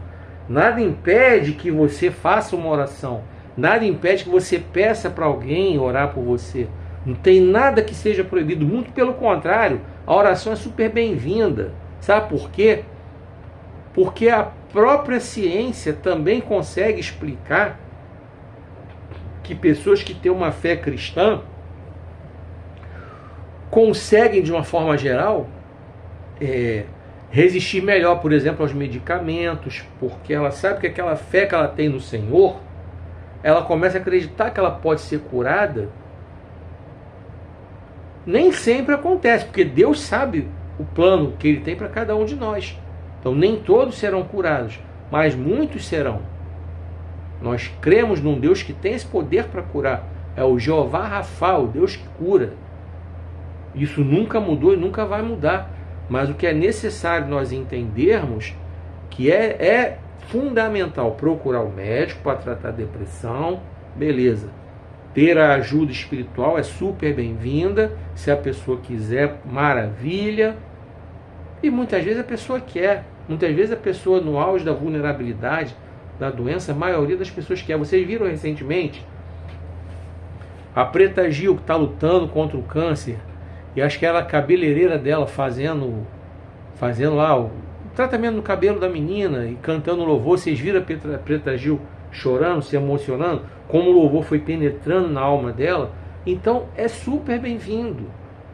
nada impede que você faça uma oração. Nada impede que você peça para alguém orar por você. Não tem nada que seja proibido. Muito pelo contrário, a oração é super bem-vinda. Sabe por quê? Porque a própria ciência também consegue explicar que pessoas que têm uma fé cristã conseguem, de uma forma geral, resistir melhor, por exemplo, aos medicamentos, porque ela sabe que aquela fé que ela tem no Senhor, ela começa a acreditar que ela pode ser curada. Nem sempre acontece, porque Deus sabe o plano que Ele tem para cada um de nós. Então nem todos serão curados, mas muitos serão. Nós cremos num Deus que tem esse poder para curar. É o Jeová Rafa, o Deus que cura. Isso nunca mudou e nunca vai mudar. Mas o que é necessário nós entendermos que é fundamental procurar o médico para tratar a depressão, beleza. Ter a ajuda espiritual é super bem-vinda, se a pessoa quiser, maravilha. E muitas vezes a pessoa quer, muitas vezes a pessoa no auge da vulnerabilidade, da doença, a maioria das pessoas quer. Vocês viram recentemente a Preta Gil, que está lutando contra o câncer, e acho que era a cabeleireira dela fazendo lá o tratamento no cabelo da menina e cantando louvor. Vocês viram a Preta Gil chorando, se emocionando, como o louvor foi penetrando na alma dela? Então é super bem-vindo.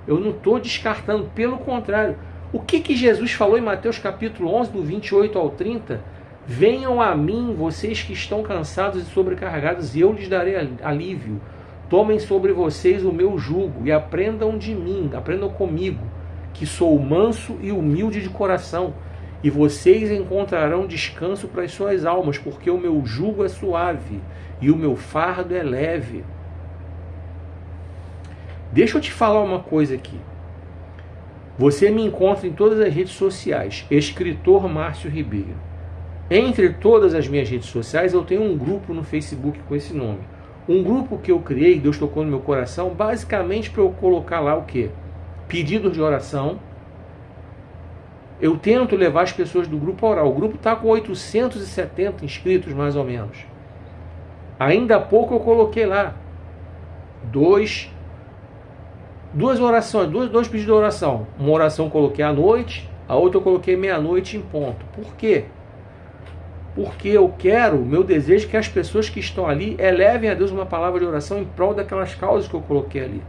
Eu não estou descartando, pelo contrário. O que Jesus falou em Mateus capítulo 11, do 28 ao 30? Venham a mim, vocês que estão cansados e sobrecarregados, e eu lhes darei alívio. Tomem sobre vocês o meu jugo e aprendam de mim, aprendam comigo, que sou manso e humilde de coração, e vocês encontrarão descanso para as suas almas, porque o meu jugo é suave e o meu fardo é leve. Deixa eu te falar uma coisa aqui. Você me encontra em todas as redes sociais, Escritor Márcio Ribeiro. Entre todas as minhas redes sociais, eu tenho um grupo no Facebook com esse nome. Um grupo que eu criei, Deus tocou no meu coração, basicamente para eu colocar lá o quê? Pedidos de oração. Eu tento levar as pessoas do grupo a orar. O grupo está com 870 inscritos, mais ou menos. Ainda há pouco eu coloquei lá duas orações, dois pedidos de oração. Uma oração eu coloquei à noite, a outra eu coloquei meia-noite em ponto. Por quê? Porque eu quero, meu desejo é que as pessoas que estão ali elevem a Deus uma palavra de oração em prol daquelas causas que eu coloquei ali.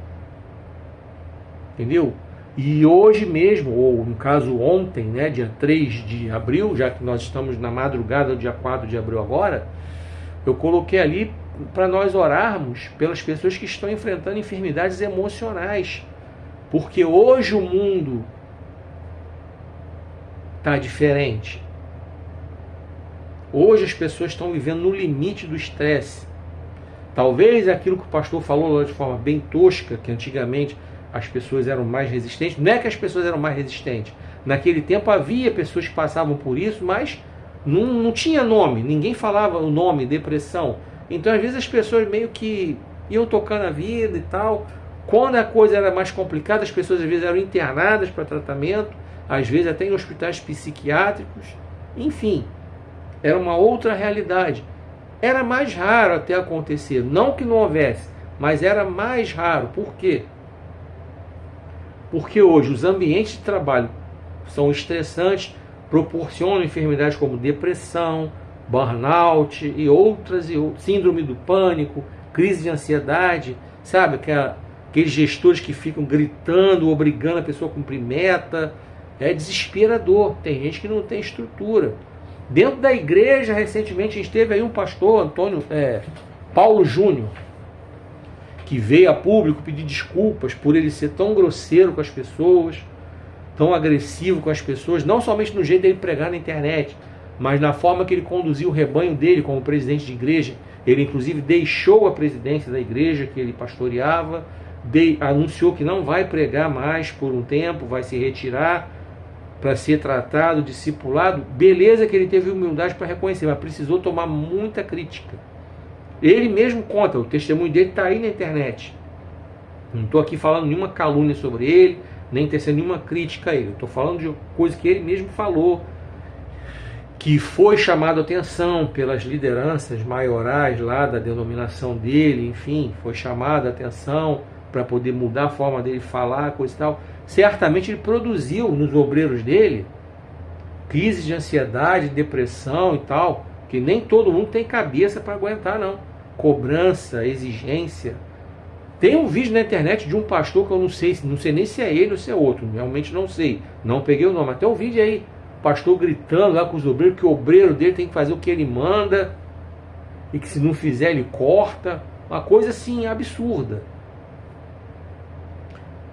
Entendeu? E hoje mesmo, ou no caso ontem, né, dia 3 de abril, já que nós estamos na madrugada do dia 4 de abril agora, eu coloquei ali para nós orarmos pelas pessoas que estão enfrentando enfermidades emocionais. Porque hoje o mundo está diferente. Hoje as pessoas estão vivendo no limite do estresse. Talvez aquilo que o pastor falou de forma bem tosca, que antigamente as pessoas eram mais resistentes. Não é que as pessoas eram mais resistentes. Naquele tempo havia pessoas que passavam por isso, mas não tinha nome. Ninguém falava o nome, depressão. Então às vezes as pessoas meio que iam tocando a vida e tal. Quando a coisa era mais complicada, as pessoas às vezes eram internadas para tratamento, às vezes até em hospitais psiquiátricos. Enfim, era uma outra realidade. Era mais raro até acontecer. Não que não houvesse, mas era mais raro. Por quê? Porque hoje os ambientes de trabalho são estressantes, proporcionam enfermidades como depressão, burnout e outras, síndrome do pânico, crise de ansiedade, sabe? Aqueles gestores que ficam gritando, obrigando a pessoa a cumprir meta. É desesperador. Tem gente que não tem estrutura. Dentro da igreja, recentemente, a gente teve aí um pastor, Paulo Júnior, que veio a público pedir desculpas por ele ser tão grosseiro com as pessoas, tão agressivo com as pessoas, não somente no jeito dele pregar na internet, mas na forma que ele conduziu o rebanho dele como presidente de igreja. Ele inclusive deixou a presidência da igreja que ele pastoreava, anunciou que não vai pregar mais por um tempo, vai se retirar para ser tratado, discipulado. Beleza que ele teve humildade para reconhecer, mas precisou tomar muita crítica. Ele mesmo conta, o testemunho dele está aí na internet. Não estou aqui falando nenhuma calúnia sobre ele, nem tecendo nenhuma crítica a ele. Estou falando de coisa que ele mesmo falou, que foi chamado a atenção pelas lideranças maiorais lá da denominação dele, enfim, foi chamado a atenção para poder mudar a forma dele falar, coisa e tal. Certamente ele produziu nos obreiros dele crises de ansiedade, depressão e tal, que nem todo mundo tem cabeça para aguentar, não. Cobrança, exigência. Tem um vídeo na internet de um pastor que eu não sei nem se é ele ou se é outro, realmente não sei, não peguei o nome, mas tem um vídeo aí, o pastor gritando lá com os obreiros que o obreiro dele tem que fazer o que ele manda e que se não fizer ele corta, uma coisa assim absurda.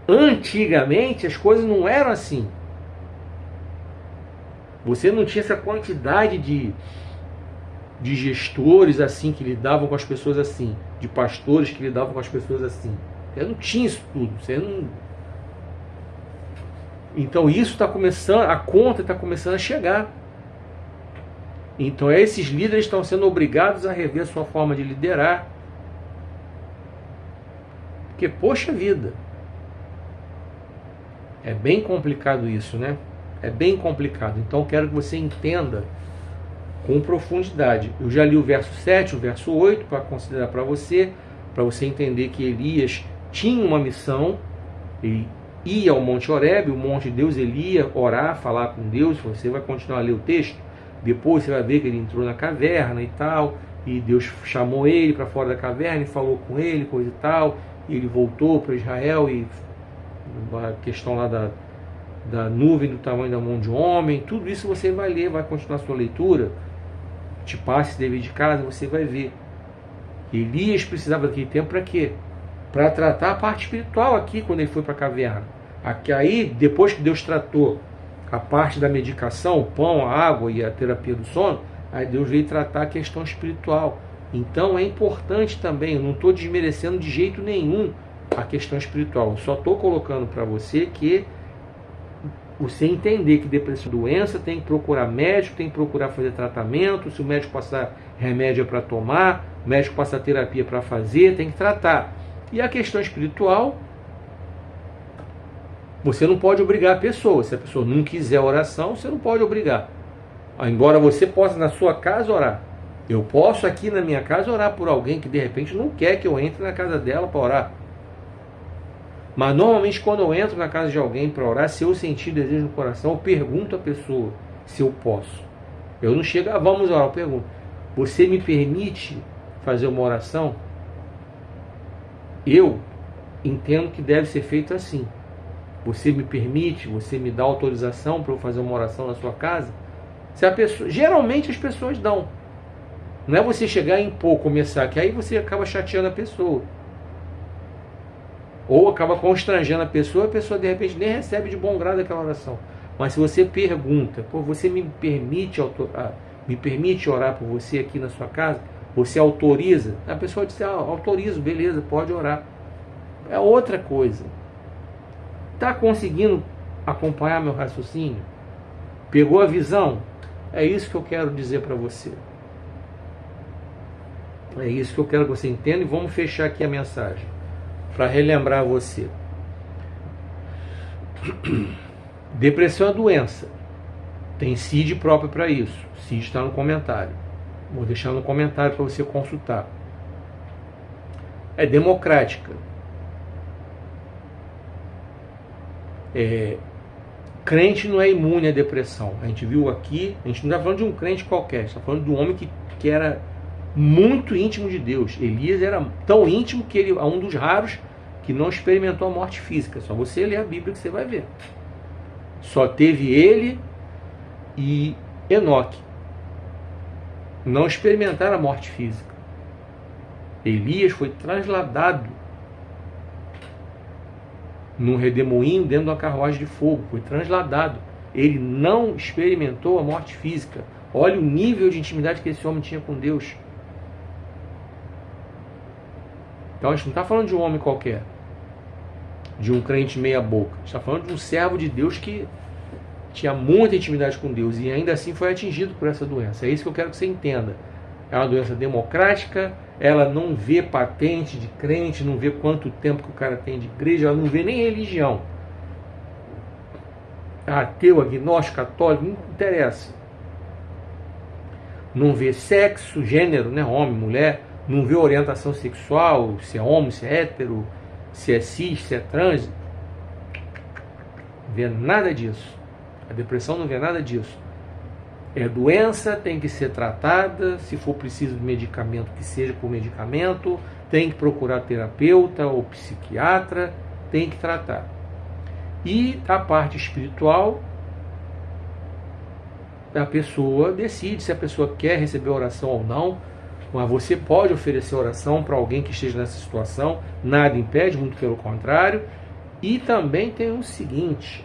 Antigamente as coisas não eram assim. Você não tinha essa quantidade de gestores assim que lidavam com as pessoas assim, de pastores que lidavam com as pessoas assim. Você não tinha isso tudo. Você não... Então isso está começando, a conta está começando a chegar. Então esses líderes estão sendo obrigados a rever sua forma de liderar. Porque, poxa vida, é bem complicado isso, né? É bem complicado. Então eu quero que você entenda com profundidade. Eu já li o verso 7, o verso 8, para considerar para você entender que Elias tinha uma missão. Ele ia ao Monte Horebe, o Monte de Deus, ele ia orar, falar com Deus. Você vai continuar a ler o texto, depois você vai ver que ele entrou na caverna e tal, e Deus chamou ele para fora da caverna e falou com ele, coisa e tal, e ele voltou para Israel, e a questão lá da nuvem do tamanho da mão de um homem, tudo isso você vai ler, vai continuar a sua leitura, te passe dever de casa, você vai ver. Elias precisava daquele tempo para quê? Para tratar a parte espiritual aqui, quando ele foi para a caverna. Aí, depois que Deus tratou a parte da medicação, o pão, a água e a terapia do sono, aí Deus veio tratar a questão espiritual. Então é importante também, eu não estou desmerecendo de jeito nenhum a questão espiritual, eu só estou colocando para você que você entender que depressão é doença, tem que procurar médico, tem que procurar fazer tratamento, se o médico passar remédio para tomar, o médico passar terapia para fazer, tem que tratar. E a questão espiritual, você não pode obrigar a pessoa. Se a pessoa não quiser oração, você não pode obrigar. Embora você possa na sua casa orar. Eu posso aqui na minha casa orar por alguém que de repente não quer que eu entre na casa dela para orar. Mas normalmente quando eu entro na casa de alguém para orar, se eu sentir desejo no coração, eu pergunto à pessoa se eu posso. Eu não chego, vamos orar, eu pergunto. Você me permite fazer uma oração? Eu entendo que deve ser feito assim. Você me permite, você me dá autorização para eu fazer uma oração na sua casa? Se a pessoa, geralmente as pessoas dão. Não é você chegar e impor, começar, que aí você acaba chateando a pessoa. Ou acaba constrangendo a pessoa de repente nem recebe de bom grado aquela oração. Mas se você pergunta, você me permite orar por você aqui na sua casa? Você autoriza? A pessoa diz, autorizo, beleza, pode orar. É outra coisa. Está conseguindo acompanhar meu raciocínio? Pegou a visão? É isso que eu quero dizer para você. É isso que eu quero que você entenda, e vamos fechar aqui a mensagem para relembrar você. Depressão é doença. Tem CID próprio para isso. CID está no comentário. Vou deixar no comentário para você consultar. É democrática. Crente não é imune à depressão. A gente viu aqui, a gente não está falando de um crente qualquer, a gente está falando de um homem que era muito íntimo de Deus. Elias era tão íntimo que ele é um dos raros que não experimentou a morte física. Só você ler a Bíblia que você vai ver. Só teve ele e Enoque. Não experimentaram a morte física. Elias foi trasladado num redemoinho dentro de uma carruagem de fogo. Foi trasladado. Ele não experimentou a morte física. Olha o nível de intimidade que esse homem tinha com Deus. Então a gente não está falando de um homem qualquer, de um crente meia boca. A gente está falando de um servo de Deus que tinha muita intimidade com Deus e ainda assim foi atingido por essa doença. É isso que eu quero que você entenda. É uma doença democrática, ela não vê patente de crente, não vê quanto tempo que o cara tem de igreja, ela não vê nem religião. Ateu, agnóstico, católico, não interessa. Não vê sexo, gênero, né, homem, mulher, não vê orientação sexual, se é homem, se é hétero, se é cis, se é trans. Não vê nada disso. A depressão não vê nada disso. É doença, tem que ser tratada, se for preciso de medicamento, que seja por medicamento, tem que procurar terapeuta ou psiquiatra, tem que tratar. E a parte espiritual, a pessoa decide se a pessoa quer receber oração ou não, mas você pode oferecer oração para alguém que esteja nessa situação, nada impede, muito pelo contrário. E também tem o seguinte: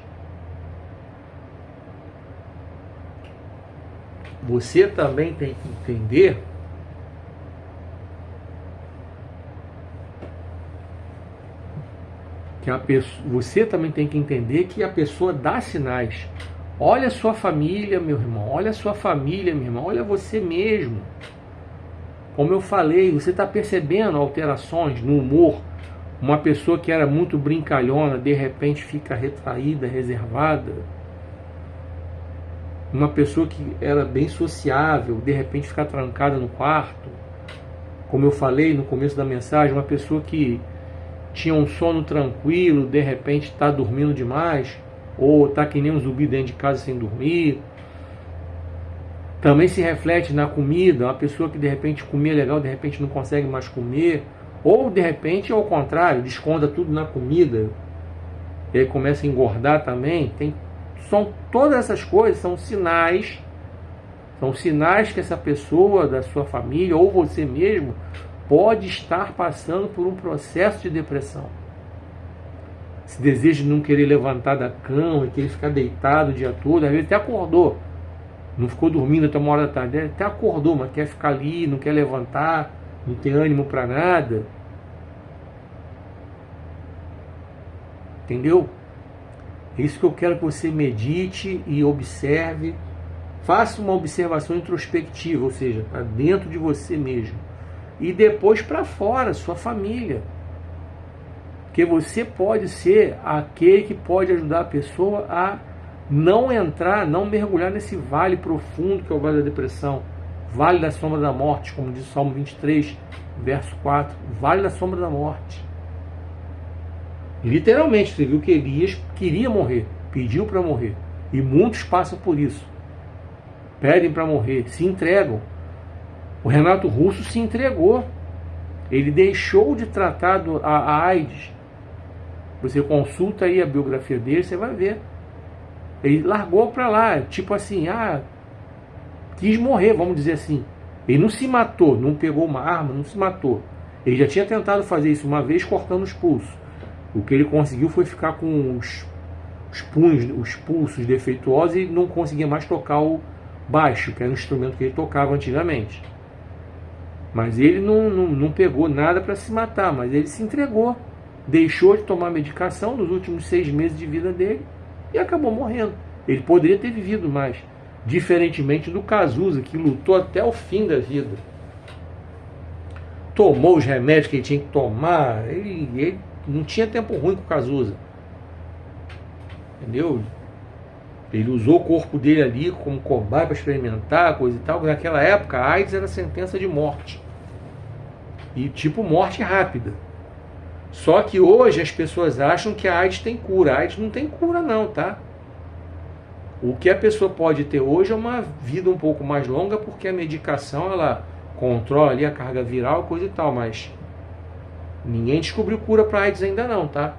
você também tem que entender que você também tem que entender que a pessoa dá sinais. Olha a sua família, meu irmão. Olha a sua família, meu irmão. Olha você mesmo. Como eu falei, você está percebendo alterações no humor. Uma pessoa que era muito brincalhona, de repente fica retraída, reservada. Uma pessoa que era bem sociável, de repente fica trancada no quarto. Como eu falei no começo da mensagem, uma pessoa que tinha um sono tranquilo, de repente está dormindo demais, ou está que nem um zumbi dentro de casa sem dormir. Também se reflete na comida, uma pessoa que de repente comia legal, de repente não consegue mais comer, ou de repente ao contrário, desconta tudo na comida, e aí começa a engordar também. Todas essas coisas são sinais que essa pessoa da sua família, ou você mesmo, pode estar passando por um processo de depressão. Esse desejo de não querer levantar da cama, de querer ficar deitado o dia todo, às vezes até acordou, não ficou dormindo até 1 hora da tarde, até acordou, mas quer ficar ali, não quer levantar, não tem ânimo para nada. Entendeu? É isso que eu quero que você medite e observe. Faça uma observação introspectiva, ou seja, para dentro de você mesmo. E depois para fora, sua família. Porque você pode ser aquele que pode ajudar a pessoa a não entrar, não mergulhar nesse vale profundo que é o vale da depressão. Vale da sombra da morte, como diz o Salmo 23, verso 4. Vale da sombra da morte. Literalmente, você viu que Elias queria morrer, pediu para morrer. E muitos passam por isso. Pedem para morrer, se entregam. O Renato Russo se entregou. Ele deixou de tratar a AIDS. Você consulta aí a biografia dele, você vai ver. Ele largou para lá, tipo assim, quis morrer, vamos dizer assim. Ele não se matou, não pegou uma arma, não se matou. Ele já tinha tentado fazer isso uma vez, cortando os pulsos. O que ele conseguiu foi ficar com os punhos, os pulsos defeituosos, e não conseguia mais tocar o baixo, que era um instrumento que ele tocava antigamente. Mas ele não pegou nada para se matar, mas ele se entregou. Deixou de tomar medicação nos últimos 6 meses de vida dele e acabou morrendo. Ele poderia ter vivido mais, diferentemente do Cazuza, que lutou até o fim da vida. Tomou os remédios que ele tinha que tomar. Ele não tinha tempo ruim com o Cazuza. Entendeu? Ele usou o corpo dele ali como cobaia para experimentar, coisa e tal. Naquela época, a AIDS era sentença de morte. E tipo, morte rápida. Só que hoje as pessoas acham que a AIDS tem cura. A AIDS não tem cura não, tá? O que a pessoa pode ter hoje é uma vida um pouco mais longa, porque a medicação, ela controla ali a carga viral, coisa e tal, mas ninguém descobriu cura para AIDS ainda não, tá?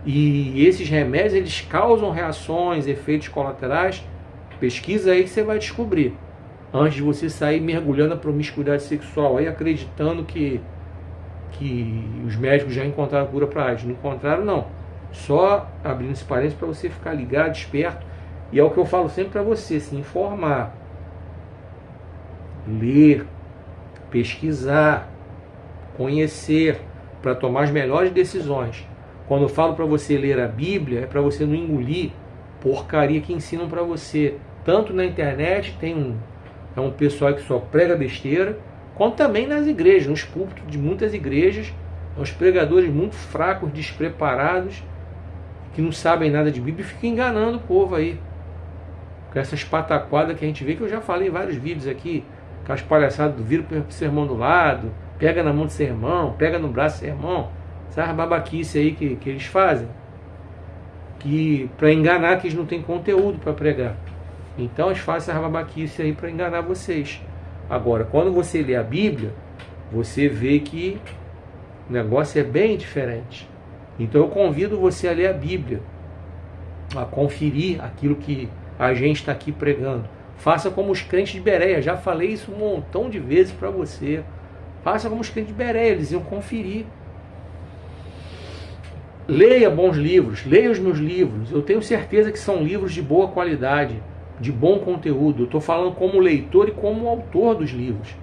E esses remédios, eles causam reações, efeitos colaterais. Pesquisa aí que você vai descobrir. Antes de você sair mergulhando na promiscuidade sexual, aí acreditando que os médicos já encontraram cura para AIDS. Não encontraram, não. Só abrindo esse parênteses para você ficar ligado, esperto. E é o que eu falo sempre para você, se informar. Ler, pesquisar, conhecer, para tomar as melhores decisões. Quando eu falo para você ler a Bíblia, é para você não engolir porcaria que ensinam para você. Tanto na internet, tem um pessoal que só prega besteira, quanto também nas igrejas, nos púlpitos de muitas igrejas, uns pregadores muito fracos, despreparados, que não sabem nada de Bíblia e ficam enganando o povo aí. Com essas pataquadas que a gente vê, que eu já falei em vários vídeos aqui, com as palhaçadas do vira pro sermão do lado, pega na mão do sermão, pega no braço do sermão, essa babaquice aí que eles fazem, que para enganar, que eles não têm conteúdo para pregar. Então eles fazem essa babaquice aí para enganar vocês. Agora, quando você lê a Bíblia, você vê que o negócio é bem diferente. Então eu convido você a ler a Bíblia, a conferir aquilo que a gente está aqui pregando. Faça como os crentes de Bereia, já falei isso um montão de vezes para você. Faça como os crentes de Bereia, eles iam conferir. Leia bons livros, leia os meus livros. Eu tenho certeza que são livros de boa qualidade, de bom conteúdo. Eu estou falando como leitor e como autor dos livros.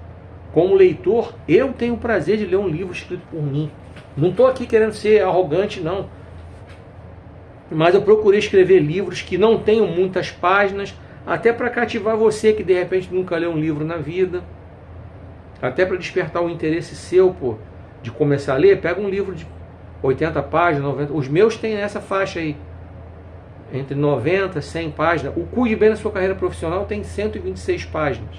Como leitor, eu tenho o prazer de ler um livro escrito por mim. Não estou aqui querendo ser arrogante, não. Mas eu procurei escrever livros que não tenham muitas páginas, até para cativar você que de repente nunca leu um livro na vida, até para despertar o interesse seu, pô, de começar a ler. Pega um livro de 80 páginas, 90, os meus têm essa faixa aí, entre 90 e 100 páginas. O Cuide Bem da Sua Carreira Profissional tem 126 páginas.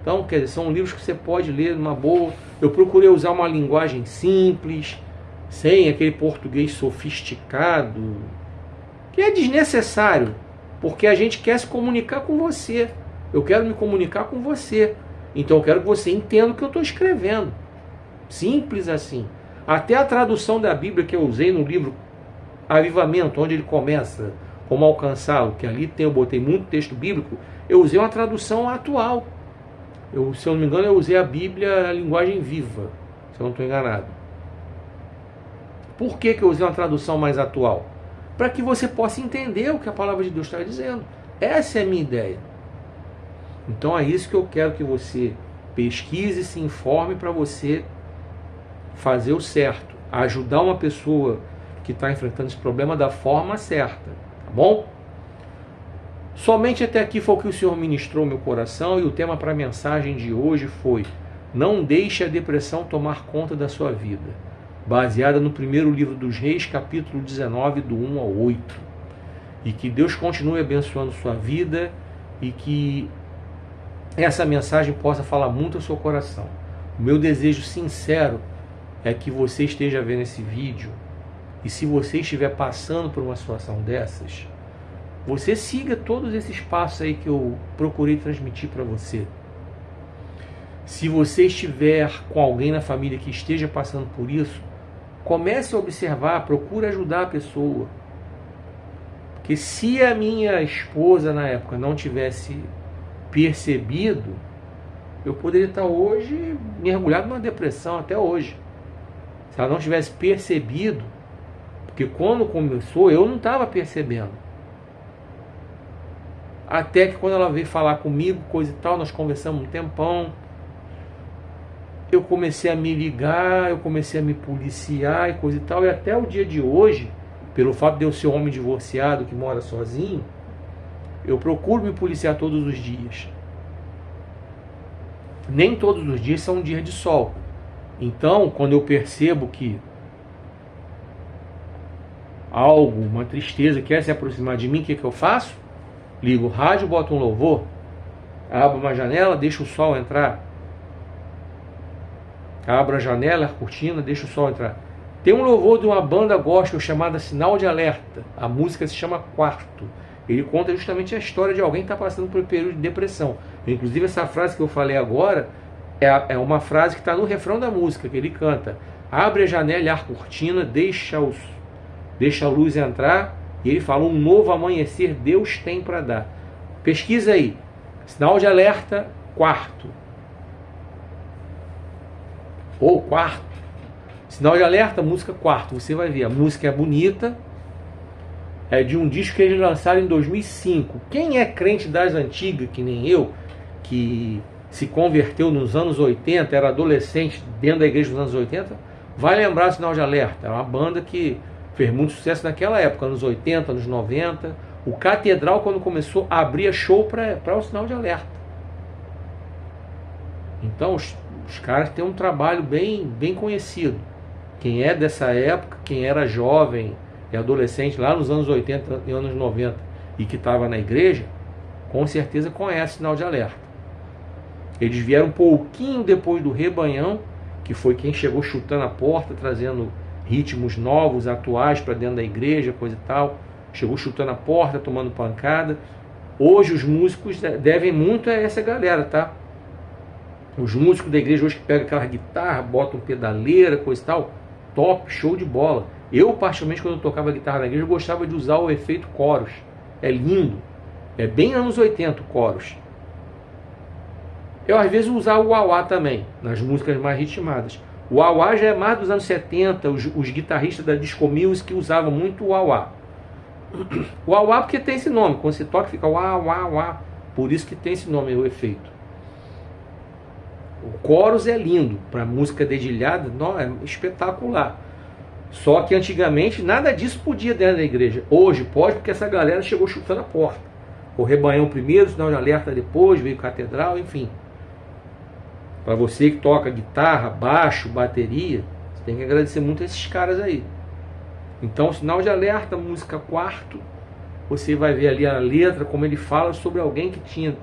Então, quer dizer, são livros que você pode ler numa boa. Eu procurei usar uma linguagem simples, sem aquele português sofisticado, que é desnecessário, porque a gente quer se comunicar com você. Eu quero me comunicar com você. Então eu quero que você entenda o que eu estou escrevendo. Simples assim. Até a tradução da Bíblia que eu usei no livro Avivamento, onde ele começa, como alcançá-lo, que ali eu botei muito texto bíblico, eu usei uma tradução atual. Se eu não me engano, eu usei a Bíblia, a linguagem viva, se eu não estou enganado. Por que eu usei uma tradução mais atual? Para que você possa entender o que a palavra de Deus está dizendo. Essa é a minha ideia. Então é isso que eu quero que você pesquise, se informe para você fazer o certo. Ajudar uma pessoa que está enfrentando esse problema da forma certa. Tá bom? Somente até aqui foi o que o Senhor ministrou no meu coração, e o tema para a mensagem de hoje foi: não deixe a depressão tomar conta da sua vida, baseada no primeiro livro dos Reis, capítulo 19, do 1 ao 8. E que Deus continue abençoando sua vida e que essa mensagem possa falar muito ao seu coração. O meu desejo sincero é que você esteja vendo esse vídeo, e se você estiver passando por uma situação dessas, você siga todos esses passos aí que eu procurei transmitir para você. Se você estiver com alguém na família que esteja passando por isso, comece a observar, procure ajudar a pessoa. Porque se a minha esposa na época não tivesse percebido, eu poderia estar hoje mergulhado numa depressão até hoje. Se ela não tivesse percebido, porque quando começou eu não estava percebendo. Até que quando ela veio falar comigo, coisa e tal, nós conversamos um tempão, eu comecei a me ligar, eu comecei a me policiar e coisa e tal, e até o dia de hoje, pelo fato de eu ser um homem divorciado que mora sozinho, eu procuro me policiar todos os dias. Nem todos os dias são um dia de sol. Então, quando eu percebo que algo, uma tristeza quer se aproximar de mim, o que eu faço? Ligo o rádio, boto um louvor, abro uma janela, deixo o sol entrar. Abro a janela, a cortina, deixo o sol entrar. Tem um louvor de uma banda gospel chamada Sinal de Alerta. A música se chama Quarto. Ele conta justamente a história de alguém que está passando por um período de depressão. Inclusive essa frase que eu falei agora é uma frase que está no refrão da música, que ele canta: abre a janela e a cortina, deixa a luz entrar. E ele fala: um novo amanhecer Deus tem para dar. Pesquisa aí, Sinal de Alerta, Quarto. Ou Quarto. Sinal de Alerta, música Quarto. Você vai ver, a música é bonita. É de um disco que eles lançaram em 2005. Quem é crente das antigas, que nem eu, que se converteu nos anos 80, era adolescente dentro da igreja dos anos 80, vai lembrar o Sinal de Alerta. É uma banda que fez muito sucesso naquela época, anos 80, anos 90. O Catedral, quando começou, abria show para o Sinal de Alerta. Então, os caras têm um trabalho bem conhecido. Quem é dessa época, quem era jovem e adolescente lá nos anos 80 e anos 90 e que estava na igreja, com certeza conhece o Sinal de Alerta. Eles vieram um pouquinho depois do Rebanhão, que foi quem chegou chutando a porta, trazendo ritmos novos, atuais para dentro da igreja, coisa e tal. Chegou chutando a porta, tomando pancada. Hoje os músicos devem muito a essa galera, tá? Os músicos da igreja hoje que pegam aquela guitarra, botam pedaleira, coisa e tal, top, show de bola. Eu, particularmente, quando eu tocava guitarra na igreja, eu gostava de usar o efeito coros. É lindo. É bem anos 80 o coros. Eu, às vezes, usava o wah-wah também, nas músicas mais ritmadas. O wah-wah já é mais dos anos 70, os guitarristas da Disco Music usavam muito o wah-wah. O wah-wah porque tem esse nome, quando você toca fica wah-wah-wah, por isso que tem esse nome, o efeito. O chorus é lindo, para música dedilhada, não, é espetacular. Só que antigamente nada disso podia dentro da igreja. Hoje pode, porque essa galera chegou chutando a porta. O rebanhão primeiro, o sinal de alerta depois, veio catedral, enfim. Para você que toca guitarra, baixo, bateria, você tem que agradecer muito a esses caras aí. Então, sinal de alerta, música quarto, você vai ver ali a letra, como ele fala sobre alguém que tinha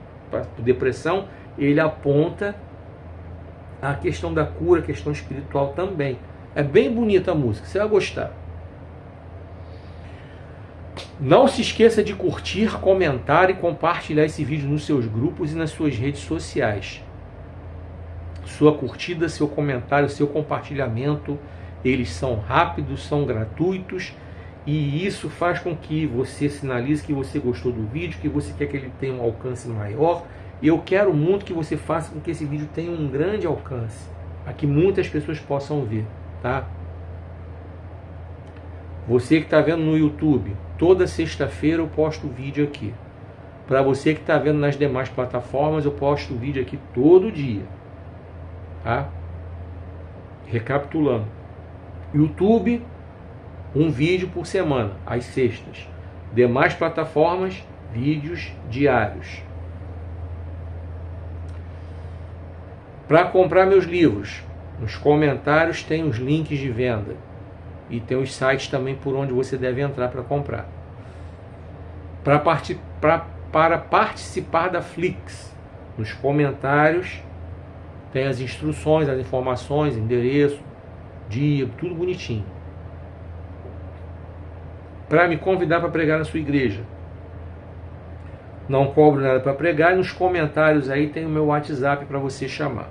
depressão, ele aponta a questão da cura, a questão espiritual também. É bem bonita a música, você vai gostar. Não se esqueça de curtir, comentar e compartilhar esse vídeo nos seus grupos e nas suas redes sociais. Sua curtida, seu comentário, seu compartilhamento, eles são rápidos, são gratuitos, e isso faz com que você sinalize que você gostou do vídeo, que você quer que ele tenha um alcance maior. E eu quero muito que você faça com que esse vídeo tenha um grande alcance, para que muitas pessoas possam ver, tá? Você que está vendo no YouTube, toda sexta-feira eu posto vídeo aqui. Para você que está vendo nas demais plataformas, eu posto vídeo aqui todo dia, tá? Recapitulando: YouTube, um vídeo por semana, às sextas. Demais plataformas, vídeos diários. Para comprar meus livros, nos comentários tem os links de venda. E tem os sites também por onde você deve entrar para comprar. Para participar da Flix, nos comentários tem as instruções, as informações, endereço, dia, tudo bonitinho. Para me convidar para pregar na sua igreja, não cobro nada para pregar, e nos comentários aí tem o meu WhatsApp para você chamar.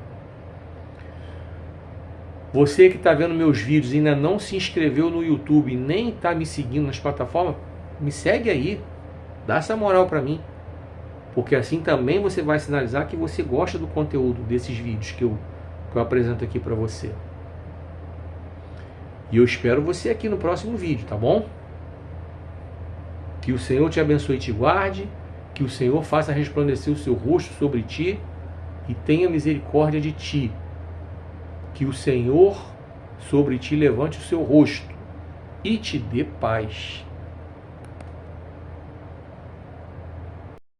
Você que está vendo meus vídeos e ainda não se inscreveu no YouTube, nem está me seguindo nas plataformas, me segue aí, dá essa moral para mim, porque assim também você vai sinalizar que você gosta do conteúdo desses vídeos que eu apresento aqui para você. E eu espero você aqui no próximo vídeo, tá bom? Que o Senhor te abençoe e te guarde, que o Senhor faça resplandecer o seu rosto sobre ti e tenha misericórdia de ti. Que o Senhor sobre ti levante o seu rosto e te dê paz.